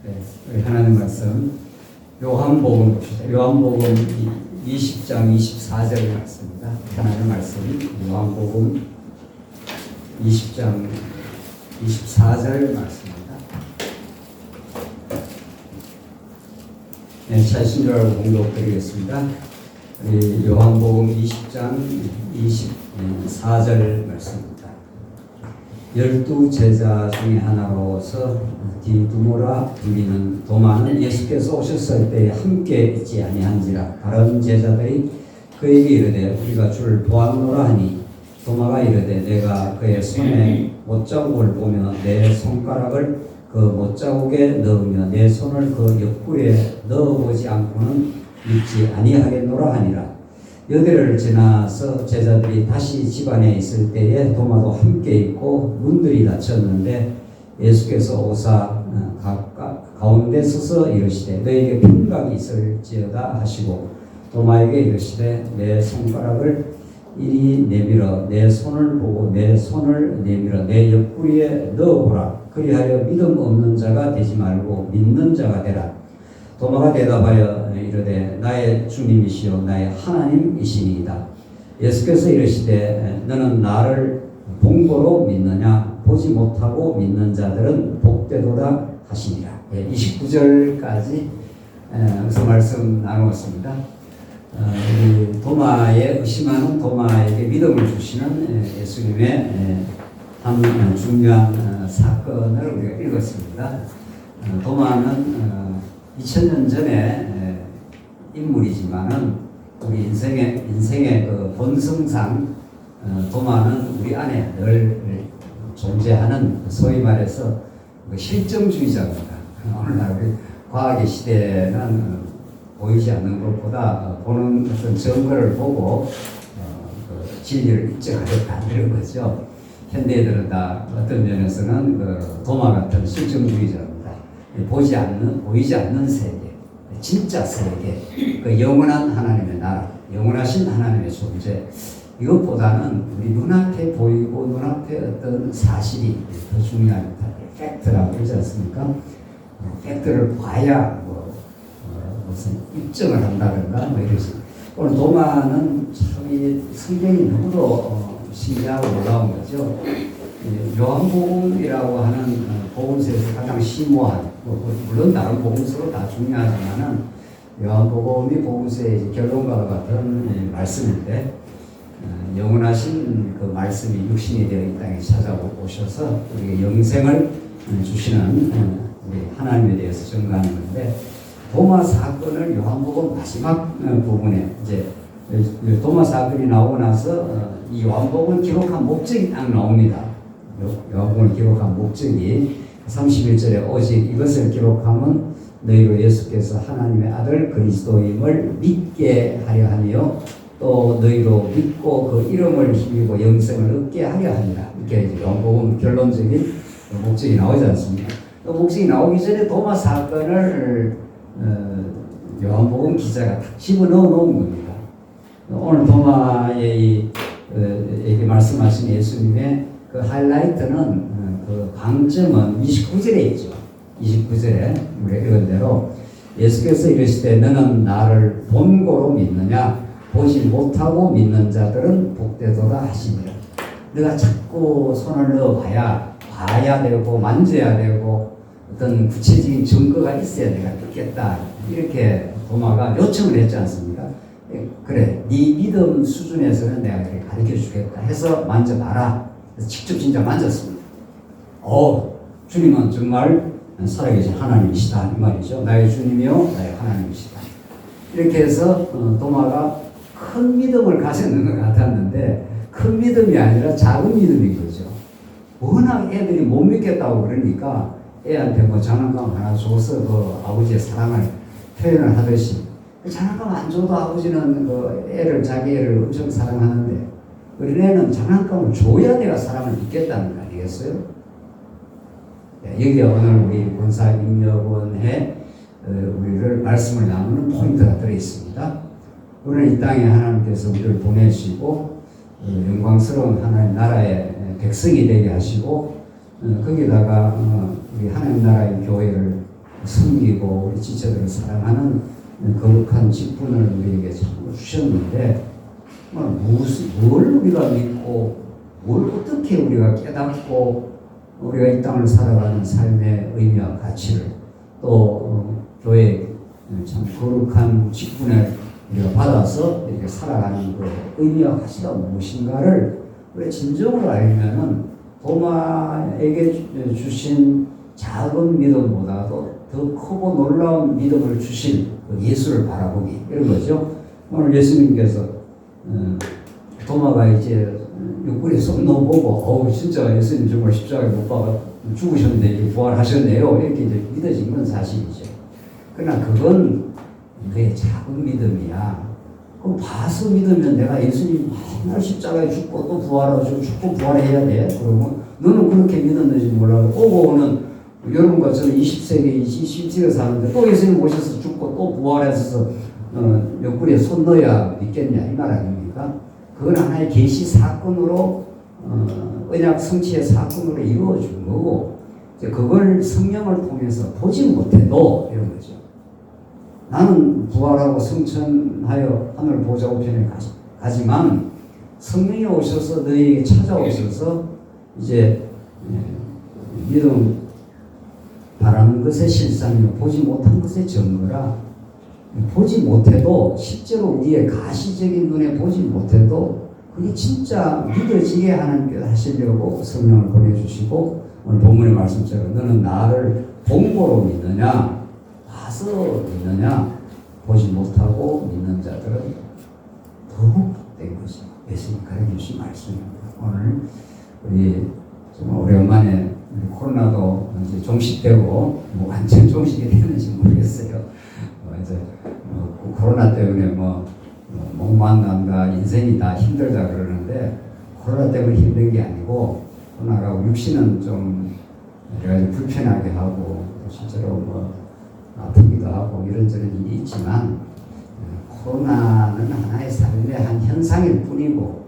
네, 우리 하나님 말씀 요한복음 봅시다. 요한복음 20장 24절 말씀입니다. 하나님 말씀 요한복음 20장 24절 말씀입니다. 네, 찾으신 줄 알고 공독드리겠습니다. 우리 요한복음 20장 24절 말씀입니다. 12 제자 중에 하나로서 디두모라 불리는 도마는 예수께서 오셨을 때에 함께 있지 아니한지라. 다른 제자들이 그에게 이르되 우리가 주를 보았노라 하니 도마가 이르되 내가 그의 손에 못자국을 보며 내 손가락을 그 못자국에 넣으며 내 손을 그 옆구리에 넣어보지 않고는 믿지 아니하겠노라 하니라. 여대를 지나서 제자들이 다시 집안에 있을 때에 도마도 함께 있고 문들이 닫혔는데 예수께서 오사 가운데 서서 이르시되 너에게 평강이 있을지어다 하시고 도마에게 이르시되 내 손가락을 이리 내밀어 내 손을 보고 내 손을 내밀어 내 옆구리에 넣어보라. 그리하여 믿음 없는 자가 되지 말고 믿는 자가 되라. 도마가 대답하여 이르되 나의 주님이시요 나의 하나님이시니이다. 예수께서 이르시되 너는 나를 본 거로 믿느냐? 보지 못하고 믿는 자들은 복되도다 하시니라. 29절까지 그 말씀 나누었습니다. 우리 도마에 의심하는 도마에게 믿음을 주시는 예수님의 한 중요한 사건을 우리가 읽었습니다. 도마는 2000년 전에 인물이지만은 우리 인생의 그 본성상 도마는 우리 안에 늘 존재하는 소위 말해서 실정주의자입니다. 오늘날 우리 과학의 시대는 보이지 않는 것보다 보는 어떤 증거를 보고 그 진리를 입증하겠다 이런 거죠. 현대인들은 다 어떤 면에서는 그 도마 같은 실정주의자입니다. 보이지 않는 세계, 진짜 세계, 그 영원한 하나님의 나라, 영원하신 하나님의 존재, 이것보다는 우리 눈앞에 보이고 눈앞에 어떤 사실이 더 중요합니다. 팩트라고 그러지 않습니까? 팩트를 봐야 무슨 입증을 한다든가 이러지. 오늘 도마는 참 이 성경이 너무도 신기하고 놀라운 거죠. 요한복음이라고 하는 복음서에서 가장 심오한, 물론 다른 복음서도 다 중요하지만은 요한복음이 복음서의 결론과 같은 말씀인데 영원하신 그 말씀이 육신이 되어 이 땅에 찾아오셔서 우리에게 영생을 주시는 우리 하나님에 대해서 증거하는 건데, 도마 사건을 요한복음 마지막 부분에 이제 도마 사건이 나오고 나서 이 요한복음을 기록한 목적이 딱 나옵니다. 요한복음을 기록한 목적이 31절에 오직 이것을 기록하면 너희로 예수께서 하나님의 아들 그리스도임을 믿게 하려 하며 또 너희로 믿고 그 이름을 힘입어 영생을 얻게 하려 하니라. 이렇게 이제 요한복음 결론적인 목적이 나오지 않습니까? 그 목적이 나오기 전에 도마 사건을 요한복음 기자가 딱 집어넣어 놓은 겁니다. 오늘 도마의 여기 말씀하신 예수님의 그 하이라이트는 그 방점은 29절에 있죠. 29절에 우리가 읽은 대로 예수께서 이르시되 너는 나를 본고로 믿느냐? 보지 못하고 믿는 자들은 복되도다 하시니라. 내가 자꾸 손을 봐야 되고 만져야 되고 어떤 구체적인 증거가 있어야 내가 믿겠다. 이렇게 도마가 요청을 했지 않습니까? 그래, 네 믿음 수준에서는 내가 이렇게 가르쳐 주겠다 해서 만져봐라. 그래서 직접 진짜 만졌습니다. 주님은 정말 살아계신 하나님이시다 이 말이죠. 나의 주님이요 나의 하나님이시다. 이렇게 해서 도마가 큰 믿음을 가졌는 것 같았는데 큰 믿음이 아니라 작은 믿음인 거죠. 워낙 애들이 못 믿겠다고 그러니까 애한테 뭐 장난감 하나 줘서 그 아버지의 사랑을 표현을 하듯이, 장난감 안 줘도 아버지는 그 자기 애를 엄청 사랑하는데 어린애는 장난감을 줘야 내가 사랑을 믿겠다는 거 아니겠어요? 여기에 오늘 우리 본사 임력원에 우리를 말씀을 나누는 포인트가 들어있습니다. 우리는 이 땅에 하나님께서 우리를 보내시고 영광스러운 하나님 나라의 백성이 되게 하시고 거기다가 우리 하나님 나라의 교회를 섬기고 우리 지체들을 사랑하는 거룩한 직분을 우리에게 자꾸 주셨는데 뭘 우리가 믿고 뭘 어떻게 우리가 깨닫고 우리가 이 땅을 살아가는 삶의 의미와 가치를 또 교회 참 거룩한 직분을 우리가 받아서 이렇게 살아가는 그 의미와 가치가 무엇인가를 우리가 진정으로 알면은 도마에게 주신 작은 믿음보다도 더 크고 놀라운 믿음을 주신 그 예수를 바라보기 이런 거죠. 오늘 예수님께서 도마가 이제 육군에 손 넣어보고 진짜 예수님 정말 십자가에 못 박아 죽으셨는데 부활하셨네요 이렇게 이제 믿어진 건 사실이죠. 그러나 그건 그의 작은 믿음이야. 그럼 봐서 믿으면 내가 예수님 맨날 십자가에 죽고 또 부활하시고 죽고 부활해야 돼. 그러면 너는 그렇게 믿었는지 몰라도 오고 오는 여러분과 저는 20세기, 21세기에 사는데 또 예수님 오셔서 죽고 또 부활해서 옆구리에 손 넣어야 믿겠냐 이 말 아닙니까? 그건 하나의 계시 사건으로 언약 성취의 사건으로 이루어진 거고 이제 그걸 성령을 통해서 보지 못해도 이런 거죠. 나는 부활하고 성천하여 하늘 보좌 우편에 가지만 성령이 오셔서 너희에게 찾아오셔서 이제 믿음 바라는 것의 실상이요 보지 못한 것의 증거라. 보지 못해도 실제로 우리의 가시적인 눈에 보지 못해도 그게 진짜 믿어지게 하나님께서 하시려고 성령을 보내주시고 오늘 본문의 말씀처럼 너는 나를 본고로 믿느냐 봐서 믿느냐 보지 못하고 믿는 자들은 더욱 복된 것이 예수님 가르쳐주신 말씀입니다. 오늘 우리 정말 오랜만에 코로나도 이제 종식되고 뭐 완전 종식이 되는지 모르겠어요. 이제 코로나 때문에 못 만난다 인생이 다 힘들다 그러는데 코로나 때문에 힘든 게 아니고 코로나가 육신은 좀 여러 가지 불편하게 하고 실제로 아프기도 하고 이런저런 일이 있지만 코로나는 하나의 삶의 한 현상일 뿐이고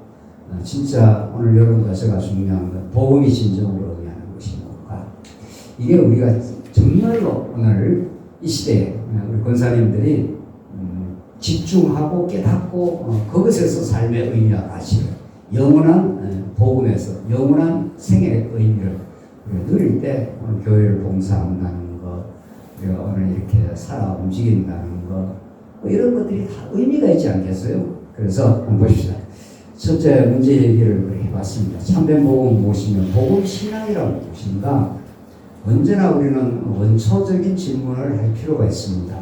진짜 오늘 여러분과 제가 중요한 건 복음이 진정으로 의미하는 것이 뭔가 이게 우리가 정말로 오늘 이 시대에 우리 권사님들이 집중하고 깨닫고 그것에서 삶의 의미와 가치를 영원한 복음에서 영원한 생애의 의미를 누릴 때 오늘 교회를 봉사한다는 것 우리가 오늘 이렇게 살아 움직인다는 것 이런 것들이 다 의미가 있지 않겠어요? 그래서 한번 보십시다. 첫째 문제 얘기를 해봤습니다. 참된 복음은 무엇이며 복음 신앙이란 무엇인가? 언제나 우리는 원초적인 질문을 할 필요가 있습니다.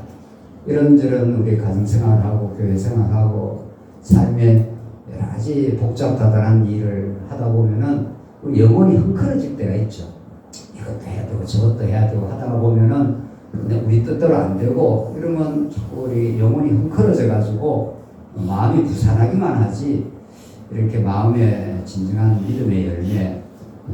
이런저런 우리 가정생활하고 교회생활하고 삶의 여러 가지 복잡다단한 일을 하다 보면은 영혼이 흥크러질 때가 있죠. 이것도 해야 되고 저것도 해야 되고 하다가 보면은 우리 뜻대로 안 되고 이러면 자꾸 우리 영혼이 흥크러져 가지고 마음이 부산하기만 하지 이렇게 마음의 진정한 믿음의 열매,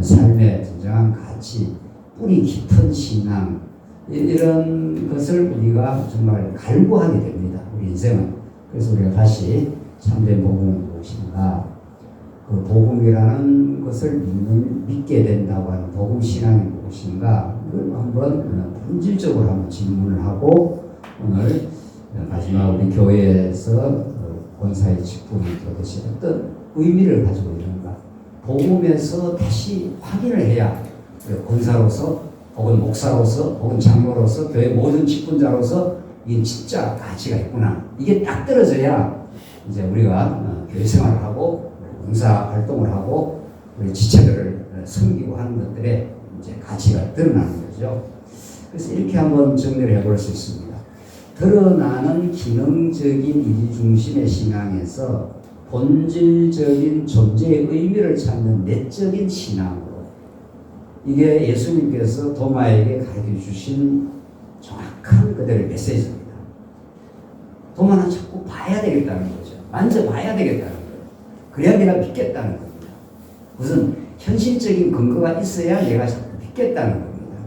삶의 진정한 가치, 뿌리 깊은 신앙 이런 것을 우리가 정말 갈구하게 됩니다. 우리 인생은. 그래서 우리가 다시 참된 복음은 무엇인가? 그 복음이라는 것을 믿게 된다고 하는 복음 신앙이 무엇인가? 이걸 한번 본질적으로 한번 질문을 하고 오늘 마지막 우리 교회에서 권사의 직분이 도대체 어떤 의미를 가지고 있는가? 복음에서 다시 확인을 해야 권사로서 혹은 목사로서 혹은 장로로서 교회 모든 직분자로서 이게 진짜 가치가 있구나. 이게 딱 떨어져야 이제 우리가 교회 생활을 하고 봉사 활동을 하고 우리 지체들을 섬기고 하는 것들에 이제 가치가 드러나는 거죠. 그래서 이렇게 한번 정리를 해볼 수 있습니다. 드러나는 기능적인 일 중심의 신앙에서 본질적인 존재의 의미를 찾는 내적인 신앙으로 이게 예수님께서 도마에게 가르쳐 주신 정확한 그들의 메시지입니다. 도마는 자꾸 봐야 되겠다는 거죠. 만져봐야 되겠다는 거예요. 그래야 내가 믿겠다는 겁니다. 무슨 현실적인 근거가 있어야 내가 자꾸 믿겠다는 겁니다.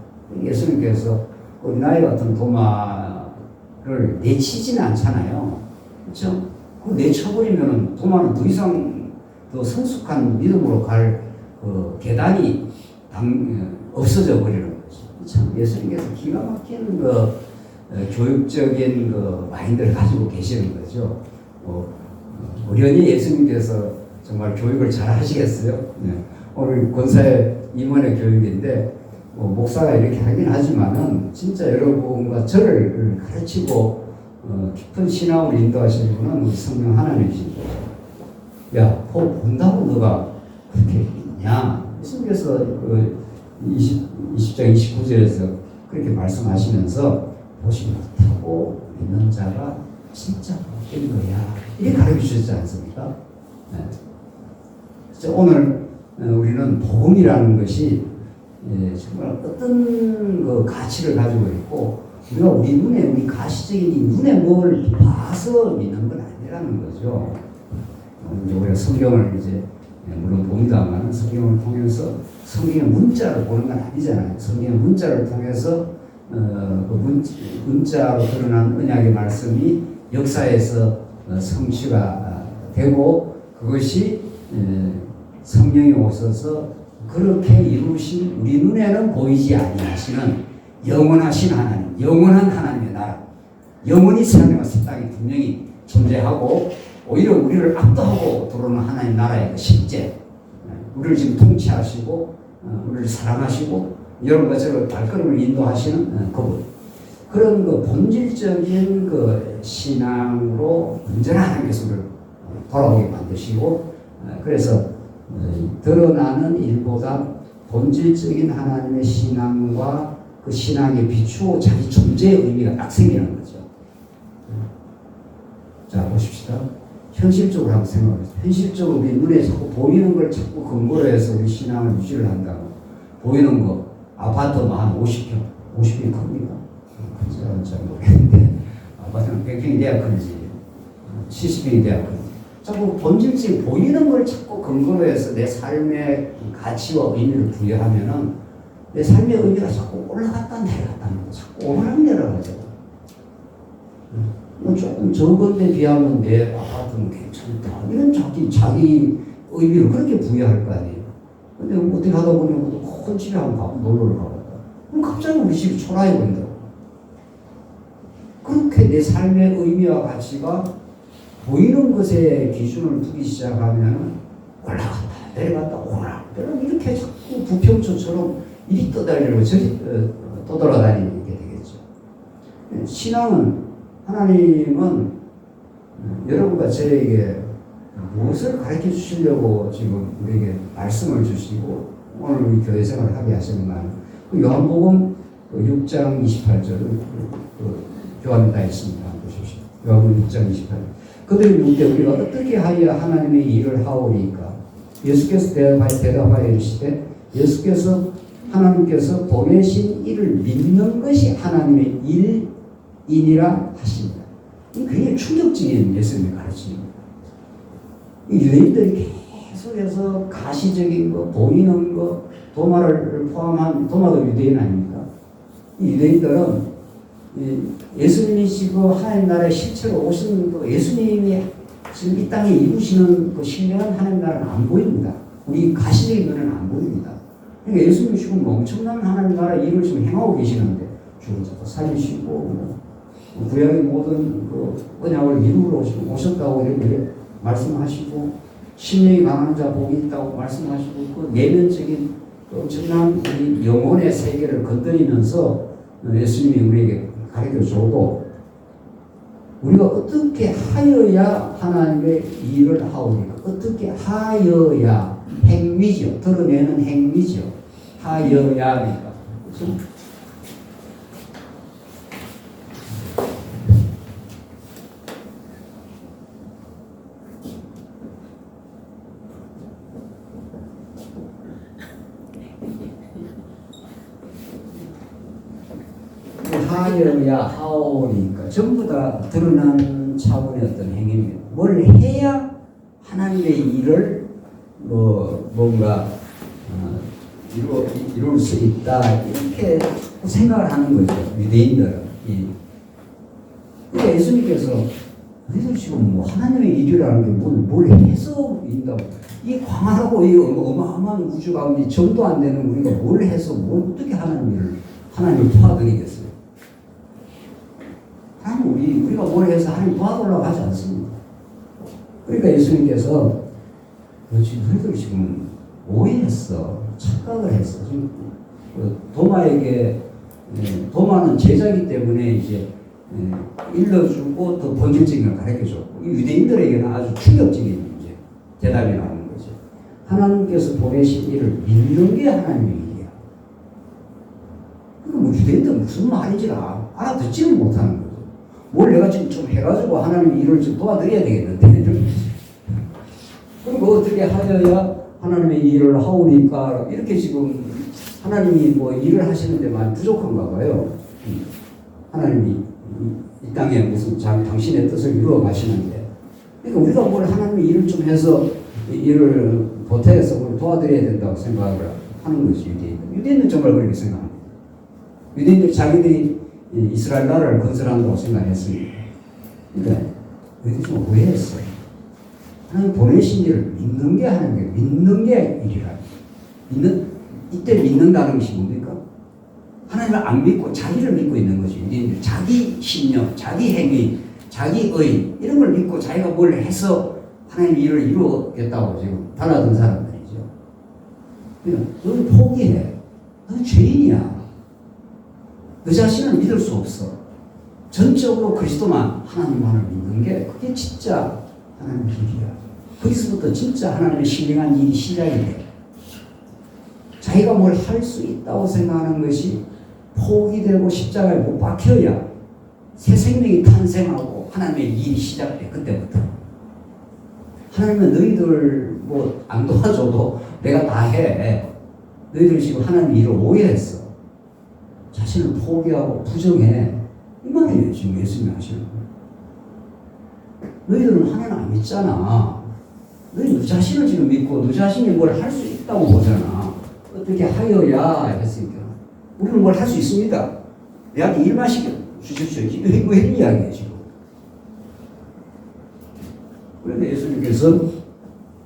예수님께서 우리나라 같은 도마를 내치지는 않잖아요. 그렇죠? 그 내쳐버리면 도마는 더 이상 더 성숙한 믿음으로 갈 그 계단이 없어져 버리는 거죠. 참 예수님께서 기가 막힌 교육적인 마인드를 가지고 계시는 거죠. 어련히 예수님께서 정말 교육을 잘 하시겠어요? 네. 오늘 권사의 임원의 교육인데 목사가 이렇게 하긴 하지만은 진짜 여러분과 저를 가르치고 깊은 신앙으로 인도하시는 분은 우리 성령 하나님이십니다. 야, 본다고 너가 그렇게 있냐? 예수님께서 20장 29절에서 그렇게 말씀하시면서 보지 못하고 있는 자가 진짜 복된 거야. 이렇게 가르쳐 주셨지 않습니까? 네. 오늘 우리는 복음이라는 것이 정말 어떤 가치를 가지고 있고 우리가 우리 가시적인 이 눈에 뭘 봐서 믿는 건 아니라는 거죠. 우리가 성경을 이제 물론 봅니다만 성경을 통해서 성경의 문자를 보는 건 아니잖아요. 성경의 문자를 통해서 그 문자로 드러난 언약의 말씀이 역사에서 성취가 되고 그것이 성령이 오셔서 그렇게 이루신 우리 눈에는 보이지 아니하시는 영원하신 하나님, 영원한 하나님의 나라, 영원히 하나님과 새 땅이 분명히 존재하고 오히려 우리를 압도하고 들어오는 하나님 나라의 그 실제, 우리를 지금 통치하시고 우리를 사랑하시고 여러분과 저를 발걸음을 인도하시는 그분, 그런 본질적인 신앙으로 언제나 하나님께서 우리를 돌아오게 만드시고 그래서 드러나는 일보다 본질적인 하나님의 신앙과 그 신앙에 비추어 자기 존재의 의미가 딱 생기는 거죠. 자, 보십시다. 현실적으로 한번 생각해보세요. 현실적으로 우리 눈에 자꾸 보이는 걸 자꾸 근거로 해서 우리 신앙을 유지를 한다고. 보이는 거, 아파트 한 50평, 50평이 큽니까? 큰지 잘 모르겠는데, 아파트는 100평이 돼야 큰지, 70평이 돼야 큰지. 자꾸 본질적인 보이는 걸 자꾸 근거로 해서 내 삶의 가치와 의미를 부여하면은 내 삶의 의미가 자꾸 올라갔다 내려갔다는 거. 자꾸 오르락 내려가죠. 조금 적은 데 비하면 내 아파트는 괜찮다. 이런 자기 의미를 그렇게 부여할 거 아니에요. 근데 어떻게 하다 보면 큰 집에 한번 가고 놀러를 가봤다. 그럼 갑자기 우리 집이 초라해 보인다고. 그렇게 내 삶의 의미와 가치가 보이는 것에 기준을 두기 시작하면 올라갔다 내려갔다 오락 내려갔다 이렇게 자꾸 부평초처럼 이리 떠다니고 저리 떠돌아다니게 되겠죠. 신앙은 하나님은 여러분과 저에게 무엇을 가르쳐 주시려고 지금 우리에게 말씀을 주시고 오늘 우리 교회 생활을 하게 하시는가. 요한복음 6장 28절 교환이 다 있습니다. 보십시오. 요한복음 6장 28절. 그들이 묻되 우리가 어떻게 하여 하나님의 일을 하오리까? 예수께서 대답하여 이르시되 예수께서 하나님께서 보내신 일을 믿는 것이 하나님의 일이니라 하십니다. 이 굉장히 충격적인 예수님의 가르침입니다. 유대인들이 계속해서 가시적인 거, 보이는 거, 도마를 포함한 도마도 유대인 아닙니까? 이 유대인들은 예수님이 지금 하나님 나라에 실체로 오신 예수님이 지금 이 땅에 이루시는 그 신령한 하나님 나라는 안 보입니다. 우리 가시적인 눈에는 안 보입니다. 그러니까 예수님이 지금 엄청난 하나님 나라 일을 지금 행하고 계시는데 죽은 자도 살리시고 구약의 모든 언약을 이루러 오셨다고 이렇게 말씀하시고 심령이 강한 자 복이 있다고 말씀하시고 그 내면적인 엄청난 우리 영혼의 세계를 건드리면서 예수님이 우리에게 가르쳐 줘도 우리가 어떻게 하여야 하나님의 일을 하오니까 어떻게 하여야 행위죠. 드러내는 행위죠. 하여야니까. 하여야 하오니까 전부 다 드러난 차원의 어떤 행위입니다. 뭘 해야 하나님의 일을 뭔가 이룰 수 있다 이렇게 생각을 하는 거죠. 유대인들은. 그러니까 예수님께서 너희들 지금 하나님의 일이라는 게 뭘 해서 인다고 이 광활하고 이 어마어마한 우주 가운데 점도 안 되는 우리가 뭘 해서 뭘 어떻게 하나님 일을 하나님을 도와드리겠어요? 하나님 우리가 뭘 해서 하나님 도와달라고 하지 않습니다. 그러니까 예수님께서 너희들 지금 오해했어. 착각을 했어. 지금 도마에게 도마는 제자이기 때문에 이제 일러주고 또 본질적인 걸 가르쳐줬고 유대인들에게는 아주 충격적인 이제 대답이 나오는 거죠. 하나님께서 보내신 일을 믿는 게 하나님의 일이야. 그러니까 뭐 유대인들은 무슨 말인지 알아듣지를 못하는 거죠. 뭘 내가 지금 좀 해가지고 하나님의 일을 좀 도와드려야 되겠는데 그리고 어떻게 하여야 하나님의 일을 하오니까 이렇게 지금 하나님이 뭐 일을 하시는데 많이 부족한가 봐요. 하나님이 이 땅에 무슨 당신의 뜻을 이루어 가시는데 그러니까 우리가 뭘 하나님의 일을 좀 해서 일을 보태서 그걸 도와드려야 된다고 생각을 하는 것이 유대인들. 유대인은 정말 그렇게 생각합니다. 유대인들 자기들이 이스라엘 나라를 건설한다고 생각했습니다. 그러니까 우리들이 좀 오해했어요. 하나님 보내신 일을 믿는 게 하는 게 믿는 게 일이라. 이때 믿는다는 것이 뭡니까? 하나님을 안 믿고 자기를 믿고 있는 거죠. 유대인들 자기 신념, 자기 행위, 자기 의 이런 걸 믿고 자기가 뭘 해서 하나님 일을 이루겠다고 지금 달아든 사람들이죠. 그러니까 너는 포기해. 너는 죄인이야. 너 자신을 믿을 수 없어. 전적으로 그리스도만 하나님만을 믿는 게 그게 진짜 하나님의 일이야. 거기서부터 진짜 하나님의 신령한 일이 시작이 돼. 자기가 뭘 할 수 있다고 생각하는 것이 포기되고 십자가에 못 박혀야 새 생명이 탄생하고 하나님의 일이 시작돼. 그때부터 하나님은 너희들 뭐 안 도와줘도 내가 다 해. 너희들 지금 하나님 일을 오해했어. 자신을 포기하고 부정해. 이 말이에요. 지금 예수님이 하시는 거예요. 너희들은 하나님 안 믿잖아. 너희 너 자신을 지금 믿고 너 자신이 뭘 할 수 있다고 보잖아. 어떻게 하여야 했으니까. 우리는 뭘 할 수 있습니다. 내한테 일만 시켜 주십시오. 이거 이야기예요, 지금. 그런데 예수님께서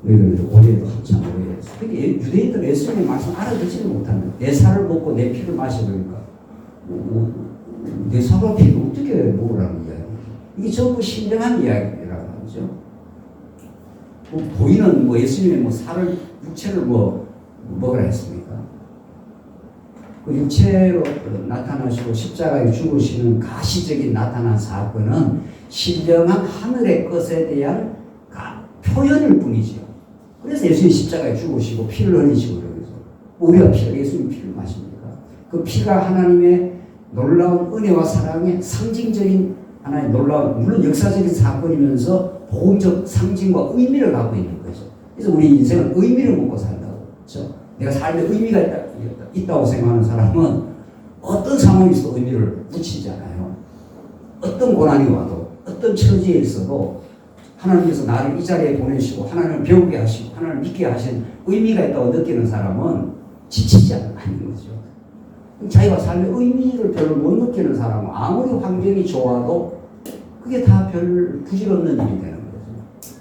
너희들 오해도 한참 오해했어. 그게 유대인들은 예수님의 말씀 알아듣지를 못합니다. 내 살을 먹고 내 피를 마셔보니까 내 살과 피를 어떻게 먹으라는 이야기. 이게 전부 신령한 이야기라고 하죠. 보이는 예수님의 살을 육체를 먹으라 했습니까? 그 육체로 나타나시고 십자가에 죽으시는 가시적인 나타난 사건은 신령한 하늘의 것에 대한 표현일 뿐이죠. 그래서 예수님이 십자가에 죽으시고 피를 흘리시고 그러죠. 우리가 예수님 피를 마십니까? 그 피가 하나님의 놀라운 은혜와 사랑의 상징적인 하나의 놀라운, 물론 역사적인 사건이면서 복음적 상징과 의미를 갖고 있는 거죠. 그래서 우리 인생은 의미를 먹고 산다고. 그렇죠? 내가 삶에 의미가 있다고 생각하는 사람은 어떤 상황이 있어도 의미를 붙이잖아요. 어떤 고난이 와도, 어떤 처지에 있어도 하나님께서 나를 이 자리에 보내시고 하나님을 배우게 하시고 하나님을 믿게 하신 의미가 있다고 느끼는 사람은 지치지 않는 거죠. 자기가 삶의 의미를 별로 못 느끼는 사람은 아무리 환경이 좋아도 그게 다 별 부질없는 일이 되는 거죠.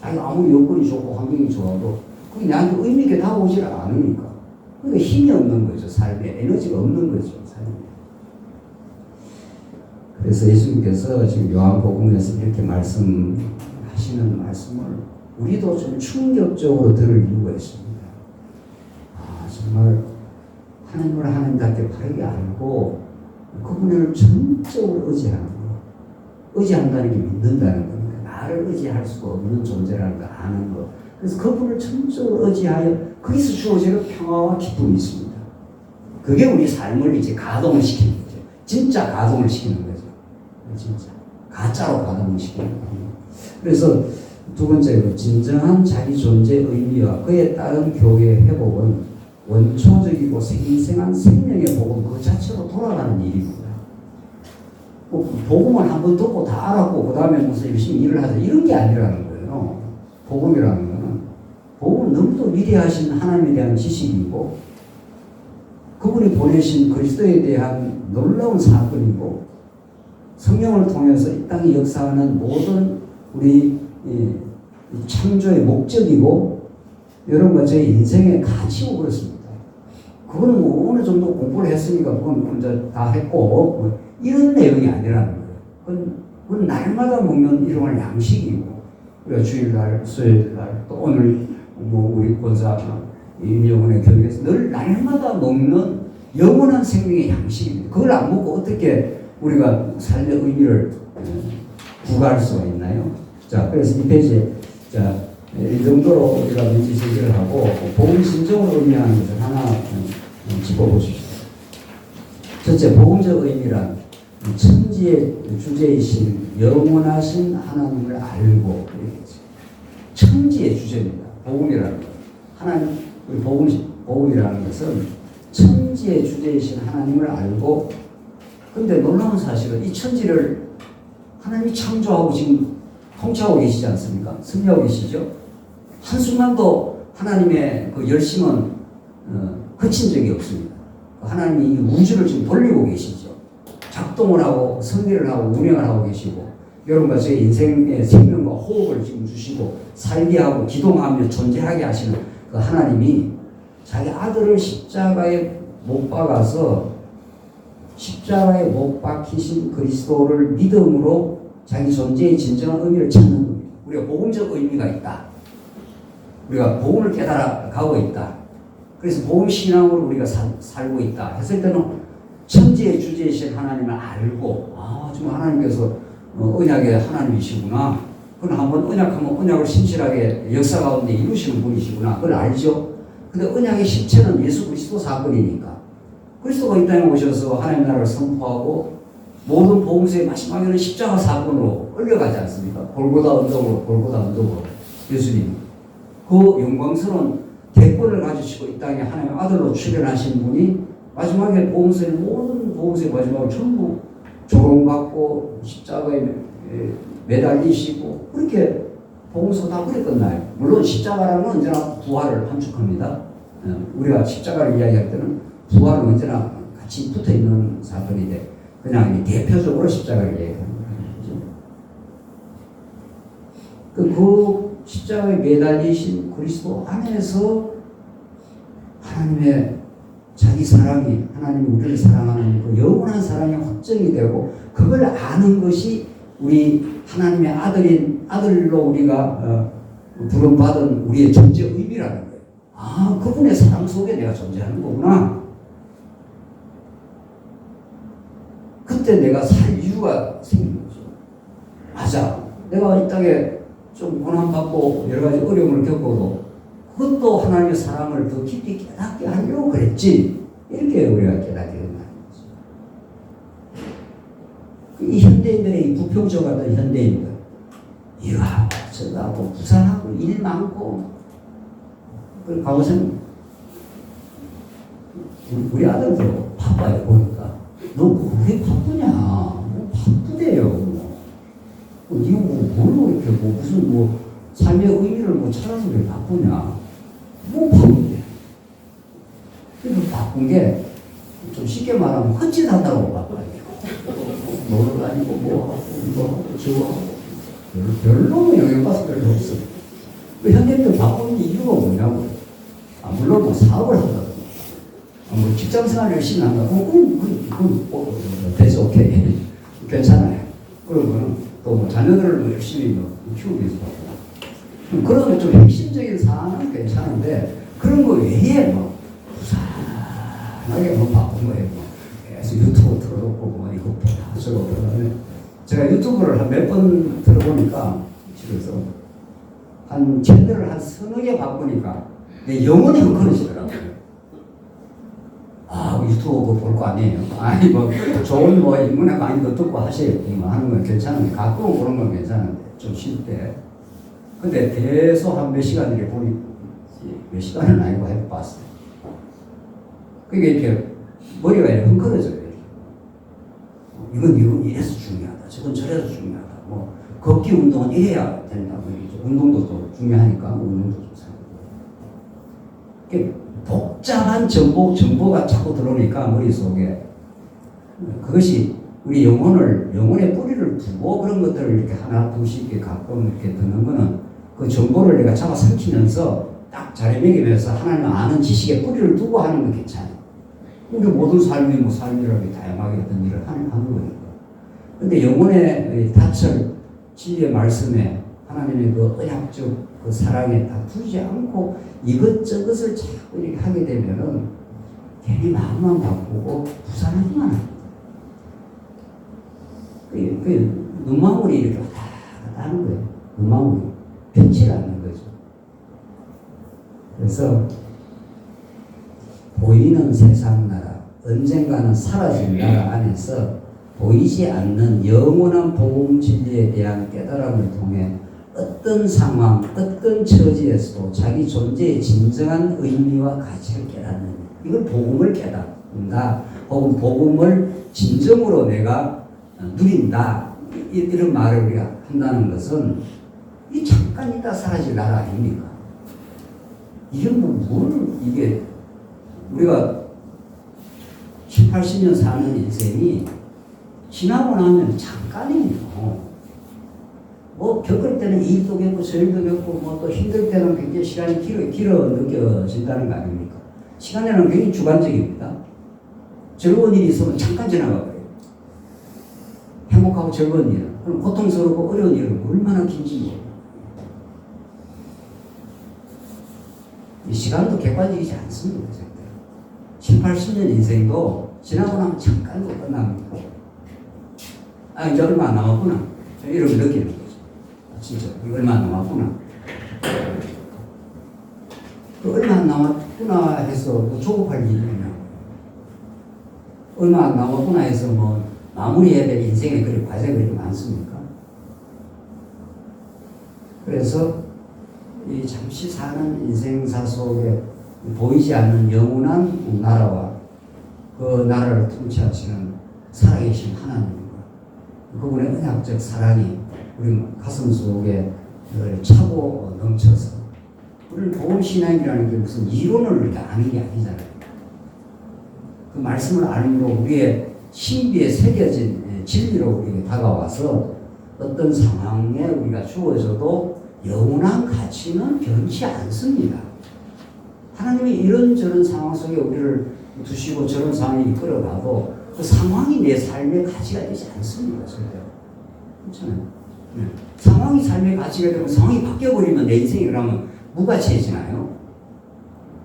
자기가 아무리 여건이 좋고 환경이 좋아도 그게 나한테 의미 있게 다가오질 않으니까. 그러니까 힘이 없는 거죠. 삶에 에너지가 없는 거죠. 삶에. 그래서 예수님께서 지금 요한복음에서 이렇게 말씀하시는 말씀을 우리도 좀 충격적으로 들을 이유가 있습니다. 정말 하나님을 하나님답게 바르게 알고 그분을 전적으로 의지하는 거. 의지한다는 게 믿는다는 겁니다. 나를 의지할 수가 없는 존재라는 걸 아는 거. 그래서 그분을 전적으로 의지하여 거기서 주어지는 평화와 기쁨이 있습니다. 그게 우리 삶을 이제 가동을 시키는 거죠. 진짜 가동을 시키는 거죠. 진짜. 가짜로 가동을 시키는 거예요. 그래서 두 번째로 진정한 자기 존재의 의미와 그에 따른 교회의 회복은 원초적이고 생생한 생명의 복음 그 자체로 돌아가는 일입니다. 복음을 한번 듣고 다 알았고 그 다음에 무슨 열심히 일을 하자 이런 게 아니라는 거예요. 복음이라는 거는 복음은 너무도 위대하신 하나님에 대한 지식이고 그분이 보내신 그리스도에 대한 놀라운 사건이고 성령을 통해서 이 땅에 역사하는 모든 우리 창조의 목적이고 여러분과 제 인생의 가치고 그렇습니다. 그건 뭐 어느 정도 공부를 했으니까 그건 이제 다 했고 뭐 이런 내용이 아니라는 거예요. 그건 날마다 먹는 일용할 양식이고 우리가 주일날, 수요일날 또 오늘 뭐 우리 권사 임영훈의 교육에서 늘 날마다 먹는 영원한 생명의 양식입니다. 그걸 안 먹고 어떻게 우리가 삶의 의미를 부과할 수가 있나요? 자, 그래서 이 페이지에 자, 이 정도로 우리가 문제 제기를 하고 복음 신정을 의미하는 것을 하나 짚어보십시오. 첫째, 복음적 의미란 천지의 주제이신 영원하신 하나님을 알고 천지의 주제입니다. 복음이라는 것. 하나님, 우리 복음이라는 것은 천지의 주제이신 하나님을 알고 근데 놀라운 사실은 이 천지를 하나님이 창조하고 지금 통치하고 계시지 않습니까? 승리하고 계시죠? 한순간도 하나님의 그 열심은 그친 적이 없습니다. 하나님이 이 우주를 지금 돌리고 계시죠. 작동을 하고 승리를 하고 운행을 하고 계시고 여러분과 제 인생의 생명과 호흡을 지금 주시고 살게 하고 기동하며 존재하게 하시는 그 하나님이 자기 아들을 십자가에 못 박아서 십자가에 못 박히신 그리스도를 믿음으로 자기 존재의 진정한 의미를 찾는 겁니다. 우리가 복음적 의미가 있다. 우리가 복음을 깨달아 가고 있다. 그래서 복음 신앙으로 우리가 살고 있다 했을 때는 천지의 주제이신 하나님을 알고 정말 하나님께서 언약의 하나님이시구나. 그건 한번 언약하면 언약을 신실하게 역사 가운데 이루시는 분이시구나. 그걸 알죠. 근데 언약의 실체는 예수 그리스도 사건이니까 그리스도가 이 땅에 오셔서 하나님 나라를 선포하고 모든 복음서의 마지막에는 십자가 사건으로 끌려가지 않습니까? 골고다 언덕으로 예수님 그 영광스러운 대권을 가지시고 이 땅에 하나님의 아들로 출현하신 분이 마지막에 복음서의 모든 복음서의 마지막을 전부 조롱받고 십자가에 매달리시고 그렇게 복음서 다 그래 끝나요. 물론 십자가라는 건 언제나 부활을 함축합니다. 우리가 십자가를 이야기할 때는 부활은 언제나 같이 붙어있는 사건인데 그냥 대표적으로 십자가를 이야기하는 거죠. 그 십자가에 매달리신 그리스도 안에서 하나님의 자기 사랑이 하나님이 우리를 사랑하는 그 영원한 사랑이 확정이 되고 그걸 아는 것이 우리 하나님의 아들로 우리가 부름받은 우리의 존재 의미라는 거예요. 그분의 사랑 속에 내가 존재하는 거구나. 그때 내가 살 이유가 생기는 거죠. 맞아. 내가 이 땅에 좀 고난받고 여러 가지 어려움을 겪어도 그것도 하나님의 사랑을 더 깊이 깨닫게 하려고 그랬지. 이렇게 우리가 깨닫게 된다는 거죠. 이 현대인들의 이 부평적인 현대인들, 이야, 저다 뭐 부산하고 일 많고, 그 가보세요. 우리 아들도 바빠요 보니까. 너 왜 바쁘냐? 뭐 바쁘대요. 이거 뭘로 이렇게 무슨 삶의 의미를 찾아서 왜 바쁘냐? 바쁜데. 근데 바쁜 게 좀 쉽게 말하면 헛짓한다고 바빠요. 놀러 다니고 저거 별로 영향받을 별로 없어. 현대인들 바쁜 이유가 뭐냐고. 물론 사업을 한다든가, 직장생활 열심히 한다. 그건 돼서 오케이. 괜찮아요. 그러면 또 자녀들을 열심히 키우기 위해서 바쁘다. 그런 좀 핵심적인 사안은 괜찮은데 그런 거 외에 부산하게 바쁜 거예요. 계속 유튜브 틀어놓고 이거 보다 저거 보다. 제가 유튜브를 한 몇 번 들어보니까 집에서 한 채널을 한 서너 개 바꾸니까 내 영혼이 흥건해지더라고요. 유튜브 볼 거 아니에요. 좋은 인문학 강의도 듣고 하세요. 하는 건 괜찮은데 가끔 보는 건 괜찮은데 좀 쉴 때. 근데 계속 한 몇 시간 이렇게 보니 몇 시간은 아니고 해봤어요. 그게 이렇게 머리가 이렇게 흥건해져요. 이건 이래서 중요하다. 저건 저래서 중요하다. 걷기 운동은 이래야 된다. 운동도 또 중요하니까 운동도 좀 사고. 복잡한 정보가 자꾸 들어오니까 머릿속에 그것이 우리 영혼의 뿌리를 두고 그런 것들을 이렇게 하나 둘씩 이렇게 가끔 이렇게 듣는 거는 그 정보를 내가 잡아 삼키면서 딱 자리 매기면서 하나님 아는 지식에 뿌리를 두고 하는 건 괜찮아요. 우리 모든 삶이 뭐 삶이라고 다양하게 어떤 일을 하는 거니까. 근데 영혼의 닻을 진리의 말씀에 하나님의 그 언약적 그 사랑에 다투지 않고 이것저것을 자꾸 이렇게 하게 되면은 괜히 마음만 바꾸고 부산하기만 합니다. 눈망울이 이렇게 왔다 갔다 하는 거예요. 눈망울이 변치 않는 거죠. 그래서 보이는 세상 나라, 언젠가는 사라질 나라 안에서 보이지 않는 영원한 복음 진리에 대한 깨달음을 통해 어떤 상황, 어떤 처지에서도 자기 존재의 진정한 의미와 가치를 깨닫는, 이걸 복음을 깨닫는다, 혹은 복음을 진정으로 내가 누린다, 이런 말을 우리가 한다는 것은 이 잠깐 있다 사라질 나라 아닙니까? 이게 이게 우리가 7, 80년 사는 인생이 지나고 나면 잠깐이에요. 뭐 겪을 때는 이 일도 겪고 저 일도 겪고 뭐 또 힘들 때는 굉장히 시간이 길어 느껴진다는 거 아닙니까? 시간에는 굉장히 주관적입니다. 즐거운 일이 있으면 잠깐 지나가 버려요. 행복하고 즐거운 일, 그럼 고통스럽고 어려운 일은 얼마나 긴지 모르겠어요. 이 시간도 객관적이지 않습니다. 7, 80년 인생도 지나고 나면 잠깐으로 끝납니다. 아, 이제 얼마 안 남았구나. 이렇게 느끼는 거죠. 진짜, 얼마 안 남았구나. 얼마 안 남았구나 해서 뭐 조급할 일이 있냐. 얼마 안 남았구나 해서 뭐 마무리해야 될 인생의 그런 과제가 그렇게 많습니까? 그래서 이 잠시 사는 인생사 속에 보이지 않는 영원한 나라와 그 나라를 통치하시는 살아계신 하나님과 그분의 언약적 사랑이 우리 가슴 속에 차고 넘쳐서, 우리는 복음신앙이라는 게 무슨 이론을 아는 게 아니잖아요. 그 말씀을 알므로 우리의 신비에 새겨진 진리로 우리에게 다가와서 어떤 상황에 우리가 주어져도 영원한 가치는 변치 않습니다. 하나님이 이런저런 상황 속에 우리를 두시고 저런 상황에 이끌어가도 그 상황이 내 삶의 가치가 되지 않습니다. 절대. 그렇잖아요. 네. 상황이 삶의 가치가 되면 상황이 바뀌어버리면 내 인생이 그러면 무가치해지나요?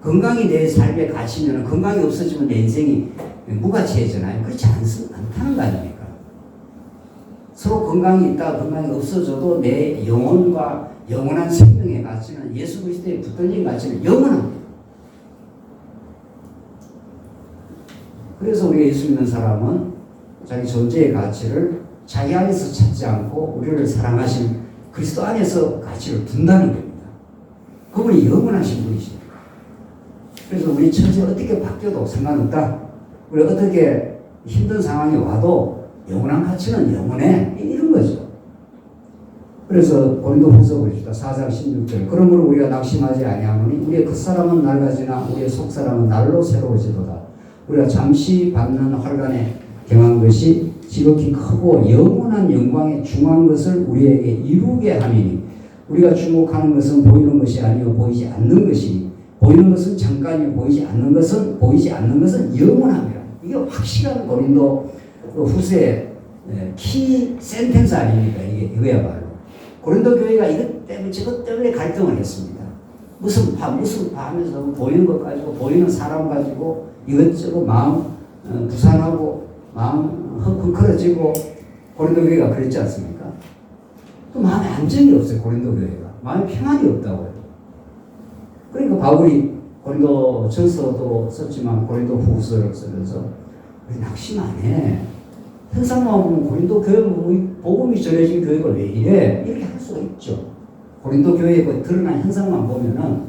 건강이 내 삶의 가치면 건강이 없어지면 내 인생이 무가치해지나요? 그렇지 않다는 거 아닙니까? 서로 건강이 있다가 건강이 없어져도 내 영혼과 영원한 생명의 가치는, 예수 그리스도의 붙들린 가치는 영원합니다. 그래서 우리가 예수 믿는 사람은 자기 존재의 가치를 자기 안에서 찾지 않고 우리를 사랑하신 그리스도 안에서 가치를 둔다는 겁니다. 그분이 영원하신 분이십니다. 그래서 우리 처지 어떻게 바뀌어도 상관없다. 우리 어떻게 힘든 상황이 와도 영원한 가치는 영원해. 이런 거죠. 그래서 고린도후서 보십시다. 4장 16절. 그러므로 우리가 낙심하지 아니하노니 우리의 겉사람은 낡아지나 우리의 속사람은 날로 새로워지도다. 우리가 잠시 받는 환난에 경한 것이 지극히 크고 영원한 영광에 중한 것을 우리에게 이루게 하니, 우리가 주목하는 것은 보이는 것이 아니요 보이지 않는 것이니 보이는 것은 잠깐이요 보이지 않는 것은 영원합니다. 이게 확실한 고린도 후서의 키 센텐스 아닙니까? 이거야말로 고린도 교회가 이것 때문에 저것 때문에 갈등을 했습니다. 무슨 파 하면서 보이는 것 가지고, 보이는 사람 가지고 이것저것 마음 부산하고 마음 헝클어지고, 고린도 교회가 그랬지 않습니까? 또 마음에 안정이 없어요. 고린도 교회가 마음에 평안이 없다고요. 그러니까 바울이 고린도 전서도 썼지만 고린도 후서를 쓰면서 우리 낙심 안 해. 현상만 보면 고린도 교회 복음이 전해진 교회가 왜 이래? 이렇게 할 수가 있죠. 고린도 교회의 그 드러난 현상만 보면은.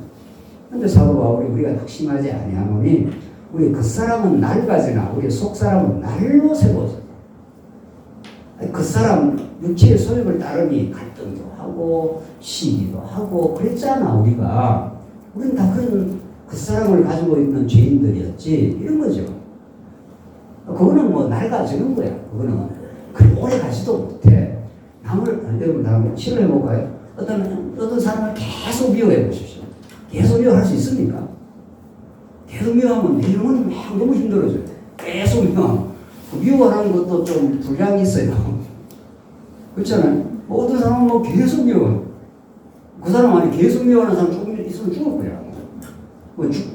근데 사도 바울이 우리가 낙심하지 아니하노니 우리 겉사람은 낡아지나 우리 속사람은 날로 새로워져. 겉사람 육체의 소욕을 따르니 갈등도 하고 시기도 하고 그랬잖아. 우리는 다 그런 겉사람을 가지고 있는 죄인들이었지, 이런 거죠. 그거는 뭐 낡아지는 거야. 그거는 그렇게 오래 가지도 못해. 여러분 다음 실험해 볼까요? 어떤 사람을 계속 미워해 보십시오. 계속 미워할 수 있습니까? 계속 미워하면 내 영혼이 막 너무 힘들어져요. 계속 미워하면. 미워하는 것도 좀 분량이 있어요. 그렇잖아요. 어떤 사람은 뭐 계속 미워해요. 그 사람 안에 계속 미워하는 사람 조금 있으면 죽을 거야.